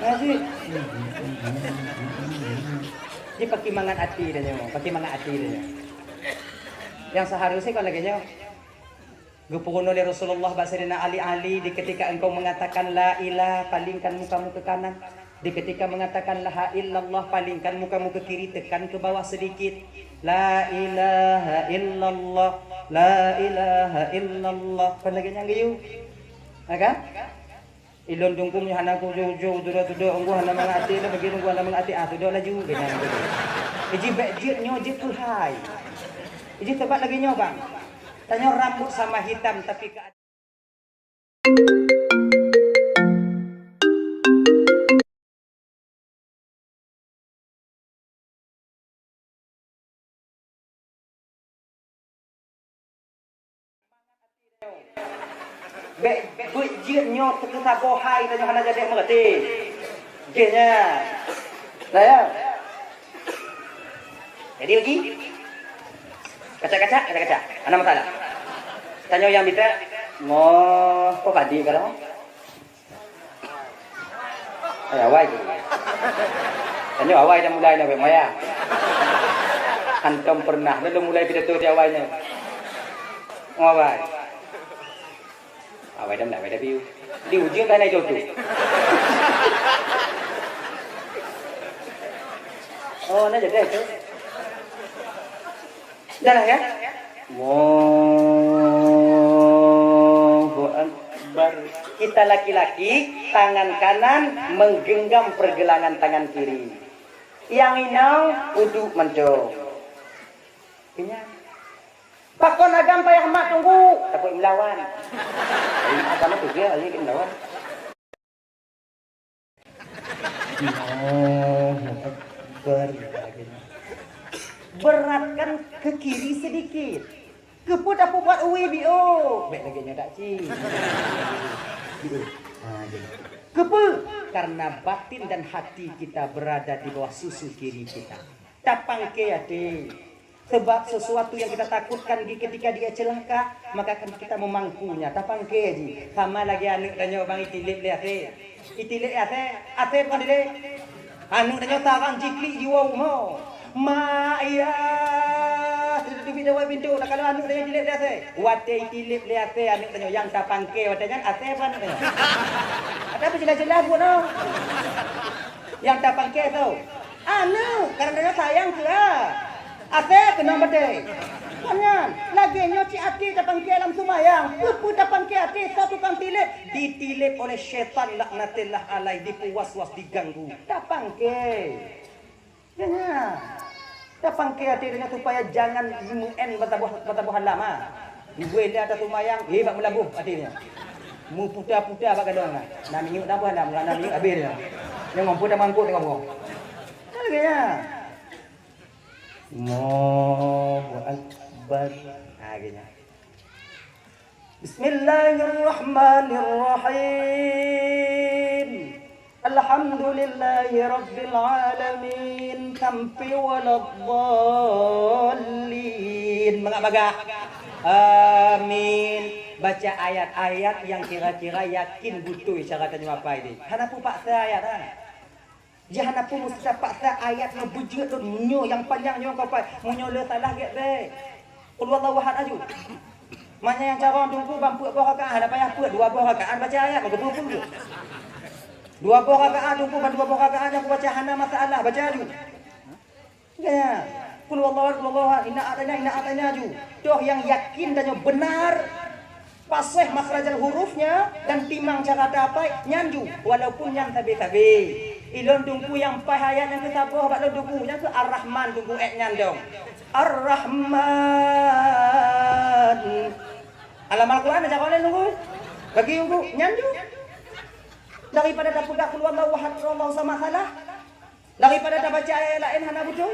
Ngasih. Di pakimangan hati dah nyo, pakimangan hati dah nyo. Yang seharusnya kalau lagi nyo Gupun oleh Rasulullah Basirina Ali di ketika engkau mengatakan la ilah, palingkan mukamu ke kanan. Di ketika mengatakan la illallah, palingkan mukamu ke kiri, tekan ke bawah sedikit. La ilaha illallah, la ilaha illallah. Pandagannya gayu. Aga? Ilon dungkumnya hanaku jauh duduk unggu hana mengati lah bagi unggu hana mengati duduk laju dengan. Iji bejit nyo jit kulhai. Iji tebat lagi nyo bang. Tanya rambut sama hitam tapi ke bejit nyo terkena bohai tanya hana jadi mengerti. Genya. Lah ya. Jadi lagi kaca. Ada masalah. Tanya yang bisa mau kok padi kalau? Awai. Tanya awai dah mulai dah Maya. Antum pernah dah mulai pidato di awalnya. Awai. Awai dah mulai dah biu. Di ujung kan itu tu. Oh, nak jadi tu. Dah lah ya. Allahu Akbar. Kita laki-laki tangan kanan menggenggam pergelangan tangan kiri. Yang inau uduk menco. Punya. Pakon agam payah mak tunggu. Takut melawan. Ini agama tu dia lagi melawan. Allahu Akbar. Beratkan ke kiri sedikit. Keput apa buat uwi bio. Baik lagi nyodak ci. Kepu karena batin dan hati kita berada di bawah susu kiri kita. Tapang ke ade. Sebab sesuatu yang kita takutkan ketika dia celaka, maka akan kita memangkunya. Tapang ke ji. Sama lagi anu danyo bang itilip lihat itilip ate bukan dile. Anu danyo tarang jikli jiwa mo. Maya sudah dipindah pintu nak kalau anu dia dilip dia se wate dilip dia se anu tanya yang tak pangke wate kan ate apa anu ada apa jelas pun no yang tak pangke tu anu karena dia sayang ke ate kena bade kanyan lagi nyoci ati tak pangke dalam sumayang pupu tak pangke ati satu kang ditilip oleh syaitan laknatillah alai dipuwas-was diganggu tak pangke jangan Tapang ke hati dengan supaya jangan muen batabuhan lama. Dibuat dia atas tumayang, bak melabuh hatinya. Mu puta-puta bak gadong nah. Nak minyak dah buah dah, nak minyak habis dia. Yang mampu dah mangkuk tengok gua. Laganya. Allahu Akbar. Laganya. Bismillahirrahmanirrahim. Alhamdulillahi Rabbil Alamin. Sampai waladhdallin. Mengapa? Amin. Baca ayat-ayat yang kira-kira yakin butuh isyaratnya apa ini. Hanapu paksa ayat ha. Jangan apa mesti paksa ayat yang bujut tu nyo yang panjang nyo kau pai. Munyo le salah get be. Qul wallahu ahad aju. Mana yang cara tunggu bampu apa rakaat ada payah apa 2 rakaat baca ayat betul pun. 2 rakaat tunggu 2 rakaat aku baca hana masalah baca aju. Ya. Qul wallahu inna atana aju. Doh yang yakin dan yang benar pasih makhrajal hurufnya dan timang cara dapat nyanju walaupun yang tabi-tabi. Ilon tunggu yang pahayat yang kesabah bak tunggu yang ke Ar-Rahman tunggu nyandong. Ar-Rahman. Alam Al-Quran ada kau tunggu. Bagi tunggu nyanju. Daripada dah pegang keluar wahad Allah sama salah. Daripada dah baca ayat lain hana betul.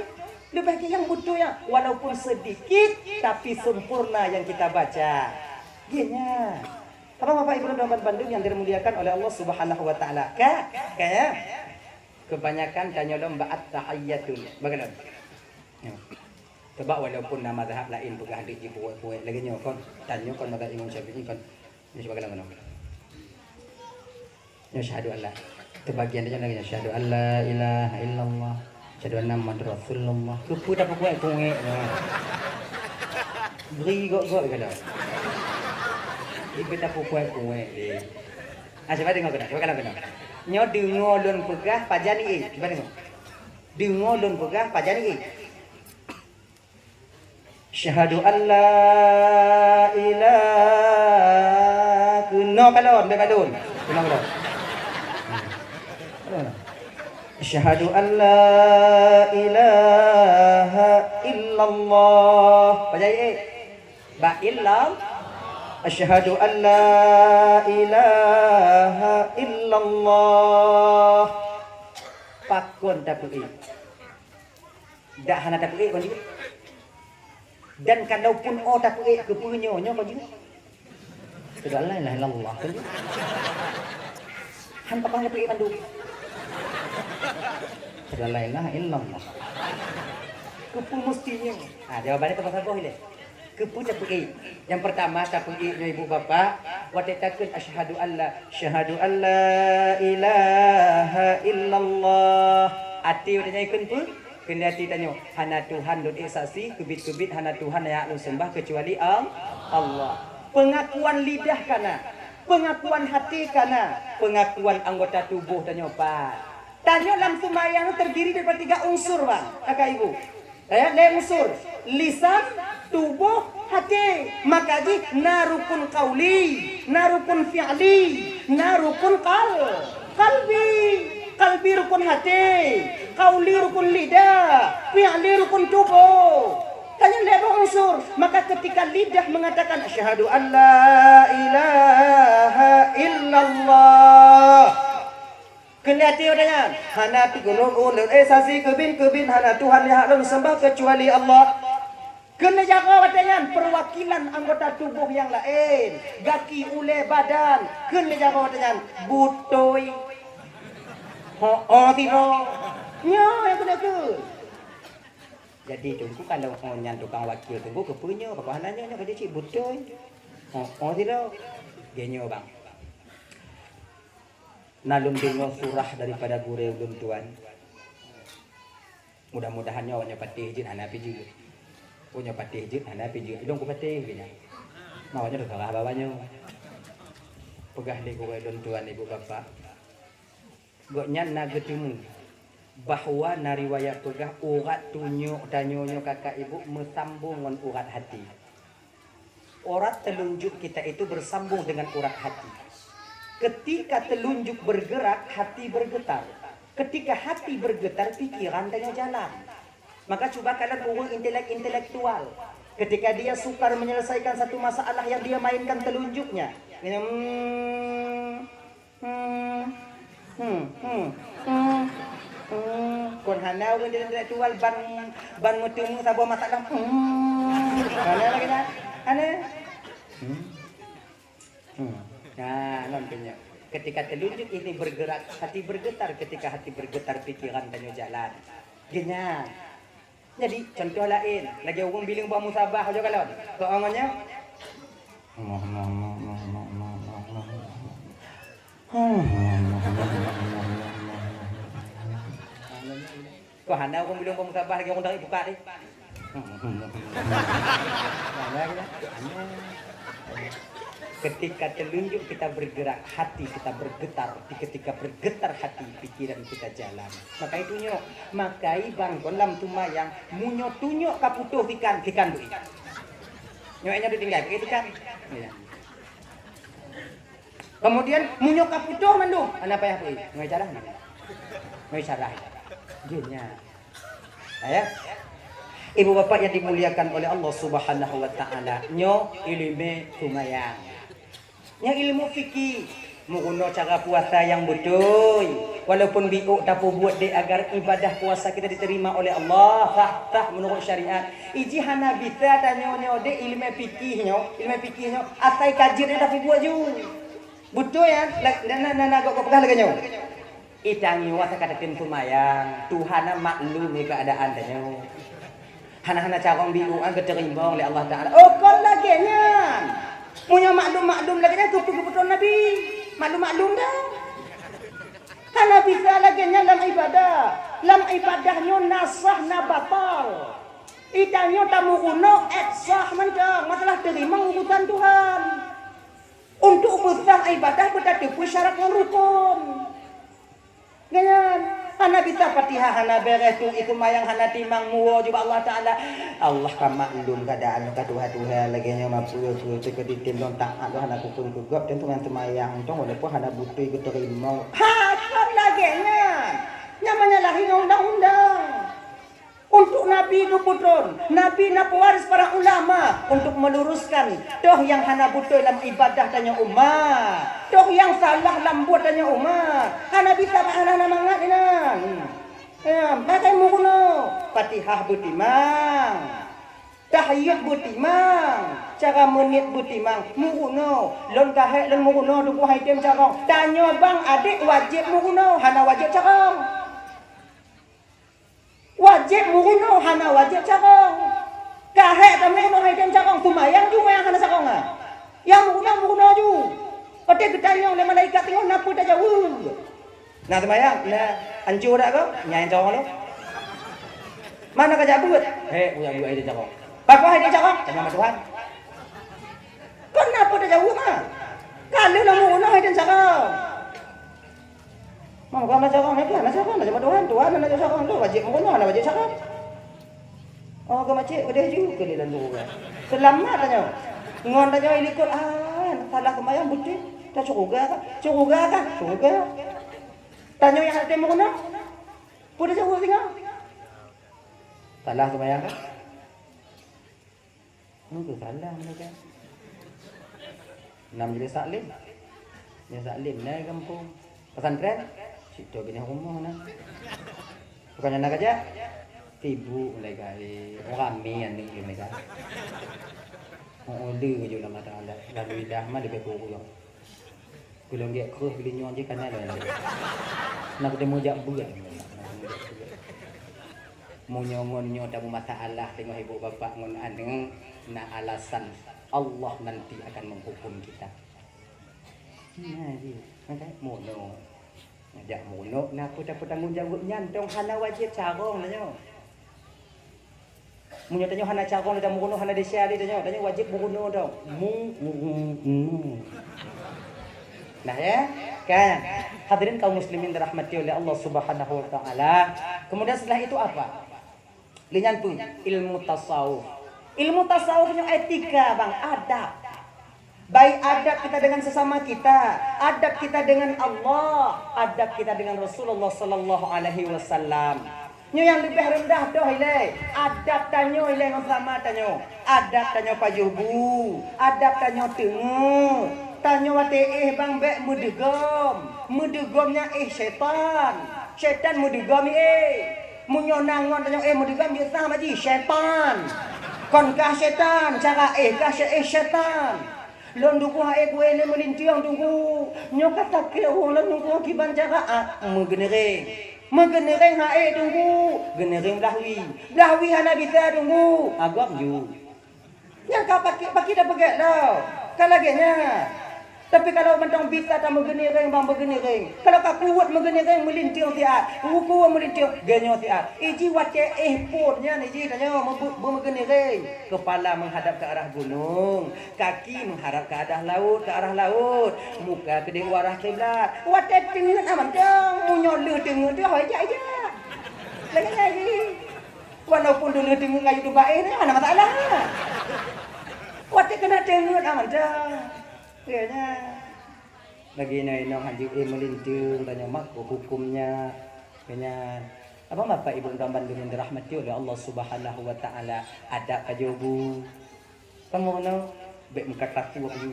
Lebih baik yang betul ya walaupun sedikit tapi sempurna yang kita baca. Gini. Apa Bapak Ibu dan Bandung yang dimuliakan oleh Allah Subhanahu wa taala. Kayak Kebanyakan tanya lomba at-tahiyyatun. Bagaimana? Ya. Sebab walaupun nama mazhab lain pegah dik ji puai-puai lagi nyo kon tanya kon mazhab Imam Syafi'i kon ni sebagai mana? Ya syahadu Allah. Kebagian dia lagi syahadu alla ilaha illallah. Syahadu anna Muhammadar Rasulullah. Kupu tak puai-puai. Beri gok-gok kalau. Ibu tak puai-puai. Coba tengok kena. Coba kalau kena. Nyo dengo lon pegah pajani Coba tengok. Dengo lon pegah pajani Syahadu an la ilaha no kalon bebalun. Kenang kalon. Syahadu an la ilaha illallah. Pajai ba illallah. Asyhadu an la ilaha illallah. Pakon tapui. Dak hana tapui kon juga. Dan kalaupun tapui kepunyo nyo kon juga. Sudah la ilaha illallah kon juga. Han pakang tapui pandu. Sudah la ilaha illallah. Kepu mestinya. Jawabannya ke pasal boh ile. Kepu tapui. Yang pertama tapui nya ibu bapa, watatakeun asyhadu alla ilaha illallah. Ati udah nyaikeun pu, kendati tanyo hana Tuhan dot saksi, kebit-kebit hana Tuhan yang anu sembah kecuali Allah. Pengakuan lidah kana, pengakuan hati kana, pengakuan anggota tubuh tanyo Pak. Tanyo dalam sembahyang terdiri daripada 3 unsur, Bang. Kakak Ibu. Unsur lisan, tubuh, hati. Maka ji narukun qauli, narukun fi'li, narukun qalbi. Qalbi rukun hati, qauli rukun lidah, fi'li rukun tubuh. Tanya lima unsur. Maka ketika lidah mengatakan asyhadu an la ilaha illallah. Kelihati adanya hana tigunung ulul sasi kebin hana Tuhan yang harus sembah kecuali Allah. Kena jaga adanya perwakilan anggota tubuh yang lain, gaki ule badan. Kena jaga adanya butoi tino nya yang kena ke. Jadi tunggu kalau nyan tukang wakil tunggu kepunya apa hananya nya pada cik butoi tino genyo bang. Nalum dengar surah daripada gure ulun tuan. Mudah-mudahan nyawanya patih jin hana piji. Punya patih jin hana piji. Idong ku patih gini. Mawanya dah kalah bawanya. Pegah ni gure ulun tuan ibu bapa. Goknya nagetemu bahwa nariwayat pegah urat tunjuk danyonyo kakak ibu mesambung dengan urat hati. Urat telunjuk kita itu bersambung dengan urat hati. Ketika telunjuk bergerak, hati bergetar. Ketika hati bergetar, pikiran tengah jalan. Maka coba kalian ukur intelektual. Ketika dia sukar menyelesaikan satu masalah yang dia mainkan telunjuknya. Kon hanau kan intelektual ban ngutemu sabuah masalah. Mana lagi dah? Ana. Nah, nantinya ketika telunjuk ini bergerak, hati bergetar. Ketika hati bergetar, pikiran tanya jalan. Genya. Jadi contoh lain, lagi orang bilang buat musabah aja kalau. Soalnya kau handal orang bilang buat musabah lagi orang dari buka deh. Ketika telunjuk kita bergerak, hati kita bergetar. Ketika bergetar hati, pikiran kita jalan. Maka itunya, makai bang kolam tumayang munyo tunyo kaputuh ikan dui. Nyonya ditinggal, begitu kan? Ya. Kemudian munyo kaputuh mandu. Apa ya bu? Ngai cara? Ngai cara. Gini. Ya. Ibu bapak yang dimuliakan oleh Allah Subhanahu wa taala, nyo ilmu tumayang. Yang ilmu fikih, menggunakan cara puasa yang betul. Walaupun biuk tapi buat dia agar ibadah puasa kita diterima oleh Allah sah menurut syariat. Iji hana bisa tanya de ilmu fikihnya, asai kajian tapi buat ju. Betul ya? Nana gak pegah lagi nyo. Itangi wa sakadatin tumayang. Tuhan maklum ni keadaan tanya. Hana-hana carong biuan keterimbang oleh Allah Ta'ala. Oh kon lagi nyan. Punya maklum-maklum lagi nya keputusan Nabi. Maklum-maklum dah. Hana bisa lagi nya dalam ibadah. Dalam ibadahnya nasah na batal. Itanyo tamu kuno sah mencang. Masalah terima urusan Tuhan. Untuk urusan ibadah berarti syarat yang rukun. Ganyan. Hana bisa Fatihah, hana beres itu mayang hana timang muo juga Allah Ta'ala. Allah kan maklum keadaan ka Tuhan lagi nya mampu ke ditimbang taat hana kukun kugop dan tuan semayang tong walaupun hana butuh ikut terima. Ha, kan lagi nya. Namanya lahir undang-undang. Untuk Nabi keputron, Nabi na pewaris para ulama untuk meluruskan toh yang hana butuh dalam ibadah tanya umat, toh yang salah lambut tanya umat, hana bisa hana mangat inan. Ya, pakai mukuno, Fatihah butimang, tahiyat butimang, cara menit butimang, mukuno, lon kahek lon mukuno duku haitem carong, tanya bang adik wajib mukuno, hana wajib carong. Wajib mukuno hana wajib carong. Kahek ta mukuno haiden carong tumayang juga yang hana carong ah. Yang mukuno ju. Ote ketanya oleh malaikat tengok napa dah jauh. Nah tumayang, nah anjur dak kau? Nyai carong lo. Mana ka jabut? Uya bu haiden carong. Bapa haiden carong, tanya Tuhan. Kenapa dah jauh mah? Kalau lah mukuno haiden carong. Mau kau nak cakap ni kan? Nak cakap nak cakap Tuhan nak cakap tu wajib mungkin nak wajib cakap. Oh kau macam kau dah juga ni lalu kan? Selamat tanya. Ngon tanya ini ikut salah kemayang bukti. Tak cukup kan? Cukup. Tanya yang hati mungkin nak? Pun dah jauh tinggal. Salah kemayang kan? Mungkin salah mereka. Nam jadi saklim. Ya saklim naik kampung. Pesantren. Situ bini rumah na. Bukannya nak aja. Tibu mulai kali. Rame yang ni mereka. Order je nama Taala. Lalu dah mah di beku yo. Gulung dia kerus beli nyon je kan ada. Nak ketemu jak buat. Mu nyongon tak masalah tengok ibu bapa ngon aneng na alasan Allah nanti akan menghukum kita. Nah dia. Macam mono. Jak mono nak apa tanggung jawab nyantong hana wajib carong tanya. Munyo tanya hana carong tanya mono hana desa dia tanya wajib mono tau. Nah ya, kan. Hadirin kaum muslimin dirahmati oleh Allah Subhanahu wa taala. Kemudian setelah itu apa? Linyan pun ilmu tasawuf. Ilmu tasawuf punya etika, Bang, adab. Baik adab kita dengan sesama kita, adab kita dengan Allah, adab kita dengan Rasulullah sallallahu alaihi wasallam. Nyo yang lebih rendah doh ile, adab tanyo ile yang sama tanyo. Adab tanyo pajubu, adab tanyo tengu. Tanyo wate bang bek mudegom. Mudegomnya syaitan. Syaitan mudegom munyo nangon tanyo mudegom dia sama ji syaitan. Kon kah syaitan, cara kah syaitan. Lon duku hae kue le melintiang tunggu nyoka take wong lon tunggu kiban jaga megenereng hae tunggu genereng dahwi hana bisa tunggu agak ju yang ka paki dah pegak dah kalagenya tapi kalau mentang bisa tak megenereng bang megenereng kalau ka kuat megenereng melintiang siat ruku melintiang genyo siat iji wace potnya iji tanya megenereng kepala menghadap ke arah gunung kaki menghadap ke arah laut muka ke arah kiblat wace tengen aman dong munyol tengen dia aja lagi walaupun dulu tengen kayu tu baik ni mana masalah wace kena tengen aman dong kayaknya lagi nong haji melinting tanya mak hukumnya kayaknya apa bapak ibu dan bandung yang dirahmati oleh Allah Subhanahu wa taala ada kajobu kamu no bek muka taku aku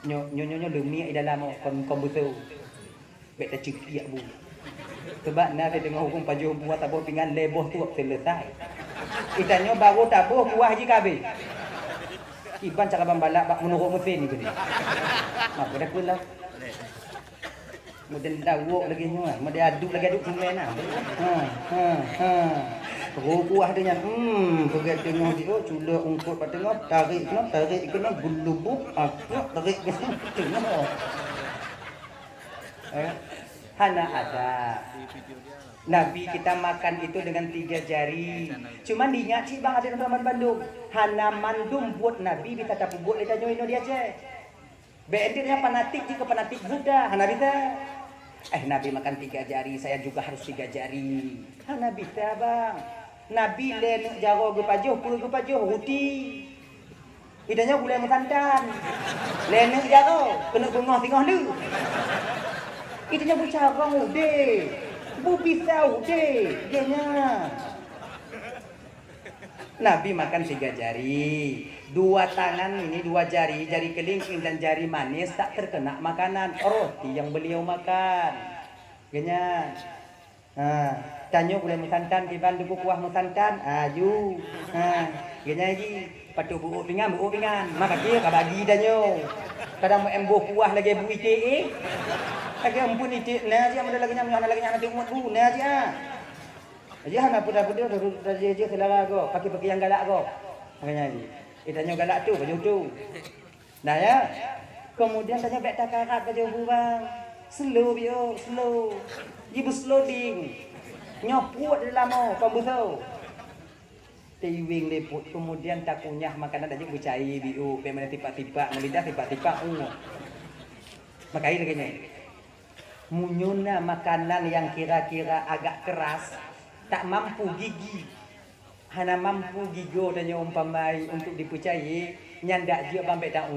nyo demi dalam kombusu bek tak cikik bu sebab na dengan hukum pajobu atau pingan leboh tu selesai itanya baru tabuh kuah haji kabeh iban cara bambalak bak menurut mesin ni gini. Mak dah pula. Kemudian dawuk lagi nyoh, kemudian aduk semen nah. Ha. Kuah dia pegat tengah dia cula ungkut kat tengah tarik kena gelubuk tarik kena tengah. Hana ada. Nabi kita makan itu dengan 3 jari. Cuman diingat sih bang ada teman Bandung. Hana mandum buat Nabi bisa tak buat dia nyoino dia je. Bedirnya fanatik jika fanatik Buddha. Hana bisa. Nabi makan 3 jari, saya juga harus 3 jari. Hana bisa bang. Nabi lenuk jaro gepajuh, puluh gepajuh ruti. Idanya gula santan. Lenuk jaro, kena bengah lu. Idanya bicara udah. Bu bisa udah, dianya. Nabi makan 3 jari, 2 tangan ini 2 jari, jari kelingking dan jari manis tak terkena makanan roti yang beliau makan. Genya. Tanyo boleh musantan tiban duku kuah musantan, aju. Genya lagi, patu buuk pingan, maka dia kabagi danyo. Kadang mau embuh kuah lagi bu ite. Lagi ampun ite, nah dia ada lagi nanti umut bu, nah dia. Aja hana puda-puda dah dia selera go, pakai yang galak go. Makanya ni. Itanya galak tu, baju tu. Nah ya. Kemudian tanya bek takarat baju bang. Slow bio, slow. Ibu slowing. Nyoput dalam mau, pembuso. Tiwing leput kemudian tak kunyah makanan aja bucai bio, pemene tipa-tipa, melidah tipa-tipa. Makai lagi ni. Munyuna makanan yang kira-kira agak keras. Tak mampu gigi. Hana mampu gigo dan umpamai untuk dipercayai nyandak dia bambek tak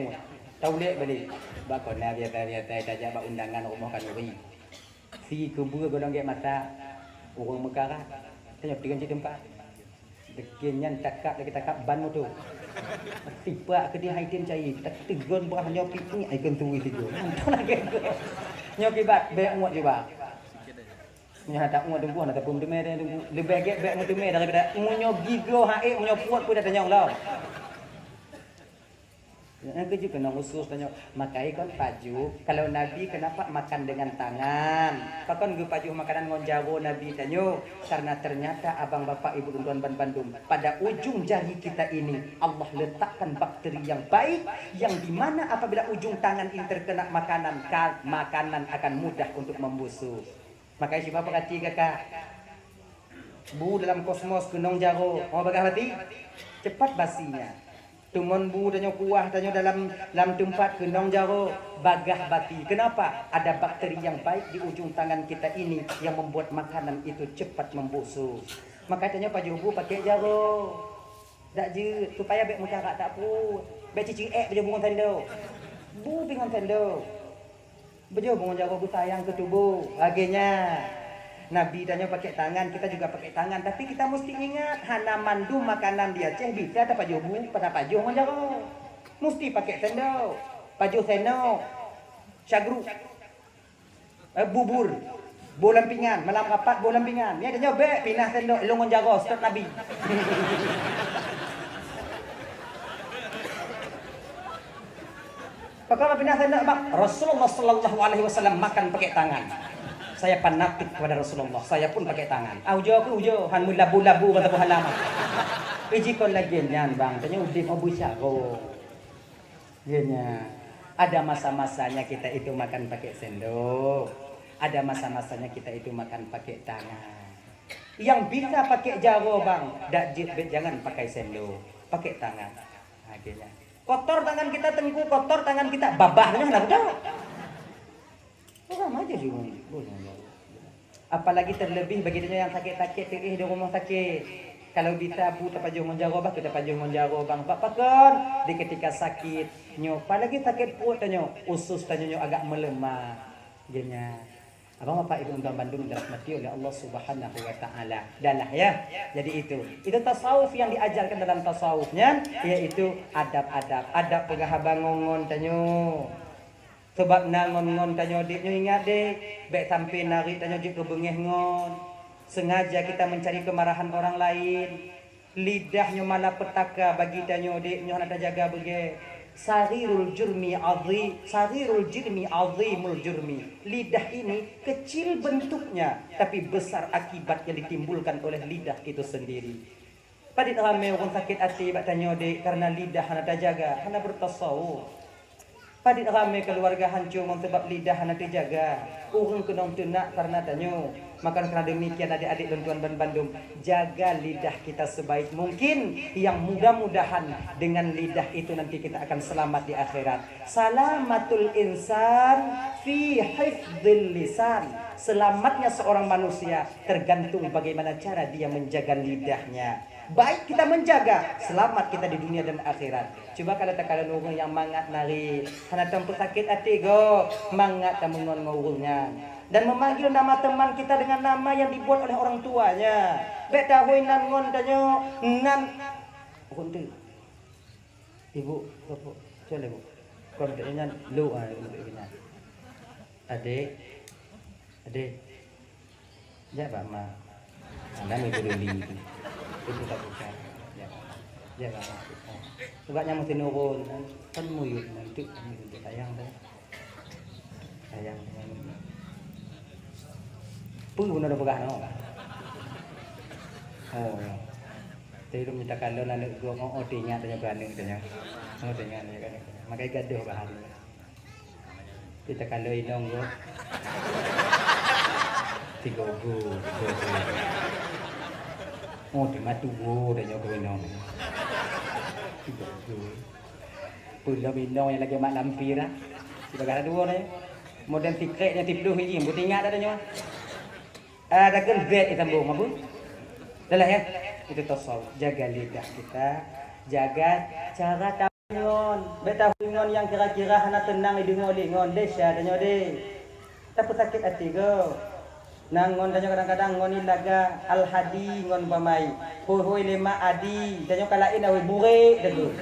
tahu lek balik. Bakona biasa saja bak undangan rumah kanuri. Si kubur godong gek mata orang Mekah. Tanya dengan tempat. Dekenyan takak lagi takak ban tu. Tiba ke dia item cai tak tegon berah nyopi ni ikon tu itu. Tu lagi. Nyopi bat bek muat juga. Nya tak muat tunggu nak pun demai dia tunggu. Lebih gek bek muat demai daripada munyo gigo hae munyo puat pun dah tanya Allah. Yang keju kena khusus tanya makai kon paju kalau Nabi kenapa makan dengan tangan? Pakon ge paju makanan ngonjaro Nabi tanyo karena ternyata abang bapak ibu tuan ban Bandung pada ujung jari kita ini Allah letakkan bakteri yang baik yang dimana apabila ujung tangan ini terkena makanan makanan akan mudah untuk membusuk. Makanya siapa perhati kakak bu dalam kosmos gunung jaro mau bagah hati cepat basinya tumun bu danyo kuah danyo dalam tempat gunung jaro bagah bati. Kenapa? Ada bakteri yang baik di ujung tangan kita ini yang membuat makanan itu cepat membusuk. Makanya Pak Jubu pakai jaro dak je supaya bek mucarak tak pun bek cicing baju bunga tendo bu bingan tendo bejo bunga jaro bu sayang ke tubuh akhirnya Nabi tanya pakai tangan, kita juga pakai tangan, tapi kita mesti ingat hana mandu makanan dia ceh bisa tak pajuh bu, pada pajuh manjaro. Mesti pakai sendok, pajuh sendok, syagru, bubur, bolam pingan, malam rapat bolam pingan. Ni tanya bek pinah sendok, longon jaro, stop Nabi. Perkara pindah sendok bang, Rasulullah Sallallahu Alaihi Wasallam makan pakai tangan. Saya fanatik kepada Rasulullah. Saya pun pakai tangan. Ujo, han labu-labu kata bu halaman. Iji kon lagi nyan bang, tanya udah mau busyaro. Genya. Ada masa-masanya kita itu makan pakai sendok. Ada masa-masanya kita itu makan pakai tangan. Yang bisa pakai jaro bang, jangan pakai sendok, pakai tangan. Akhirnya. Kotor tangan kita tengku, kotor tangan kita babahnya lah udah. Orang aja juga boleh. Apalagi terlebih bagi dia yang sakit-sakit di rumah sakit. Kalau bisa bu tapaju menjaro bah kita paju menjaro bang pakon di ketika sakit nyo apalagi sakit perut tanyo usus tanyo agak melemah genya. Abang bapak ibu tuan Bandung dirahmati oleh Allah Subhanahu wa taala. Dalah ya. Jadi itu tasawuf yang diajarkan dalam tasawufnya yaitu adab pengahabangongon tanyo. Sebab ngon tanyo dik nyo ingat dek bek sampai nari tanyo dik kebengeh ngon sengaja kita mencari kemarahan orang lain lidahnya malah petaka bagi tanyo dik nyo nak jaga bege Saghirul jurmi azimul jurmi. Lidah ini kecil bentuknya, tapi besar akibat yang ditimbulkan oleh lidah itu sendiri. Padit rame orang sakit hati bak tanya dek karena lidah hana terjaga, hana bertasawuf. Padit rame keluarga hancur sebab lidah hana terjaga. Urang kena tunak karena tanyo. Maka kerana demikian adik-adik dan tuan Bandung, jaga lidah kita sebaik mungkin. Yang mudah-mudahan dengan lidah itu nanti kita akan selamat di akhirat. Salamatul insan fi hifdzil lisan. Selamatnya seorang manusia tergantung bagaimana cara dia menjaga lidahnya. Baik kita menjaga, selamat kita di dunia dan akhirat. Coba kalau tak ada orang yang mangat nari, karena tempat sakit hati go, mangat kamu ngurungnya. Dan memanggil nama teman kita dengan nama yang dibuat oleh orang tuanya. Beta hui nan ngon tanyo nan. Kunti. Ibu, bapak, coba ibu. Kontennya lu ini. Adik, ya pak ma. Anda mau beli. Itu tak bisa. Ya pak. Sebabnya mesti nurun kan muyuk nanti sayang dah. Sayang. Pun guna dah pegang no. Oh. Tapi lu minta kalau nak gua mau otinya tanya berani tanya. Oh tanya ni kan. Makai gaduh bahari. Kita kalau inong gua. Tiga gua. Oh di matu gua tanya gua inong. Tiga gua. Pula inong yang lagi mak lampir ah. Sebagai dua ni. Modern tiketnya tipu ni, buat ingat dah tanya. Ada kan bed kita sambung apa? Dah lah ya. Itu tasawuf. Jaga lidah kita, jaga cara tangon. Beta ngon yang kira-kira hana tenang di ngolingon desa danyo de. Tapi sakit hati go. Nangon danyo kadang-kadang ngoni laga al hadi ngon pamai. Hoi lema adi danyo kalain awe bure dulu.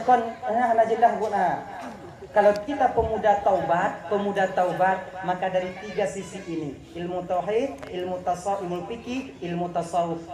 Kon hana jelah guna. Kalau kita pemuda taubat, maka dari tiga sisi ini, ilmu tauhid, ilmu tasawuf, ilmu fikih, ilmu tasawuf.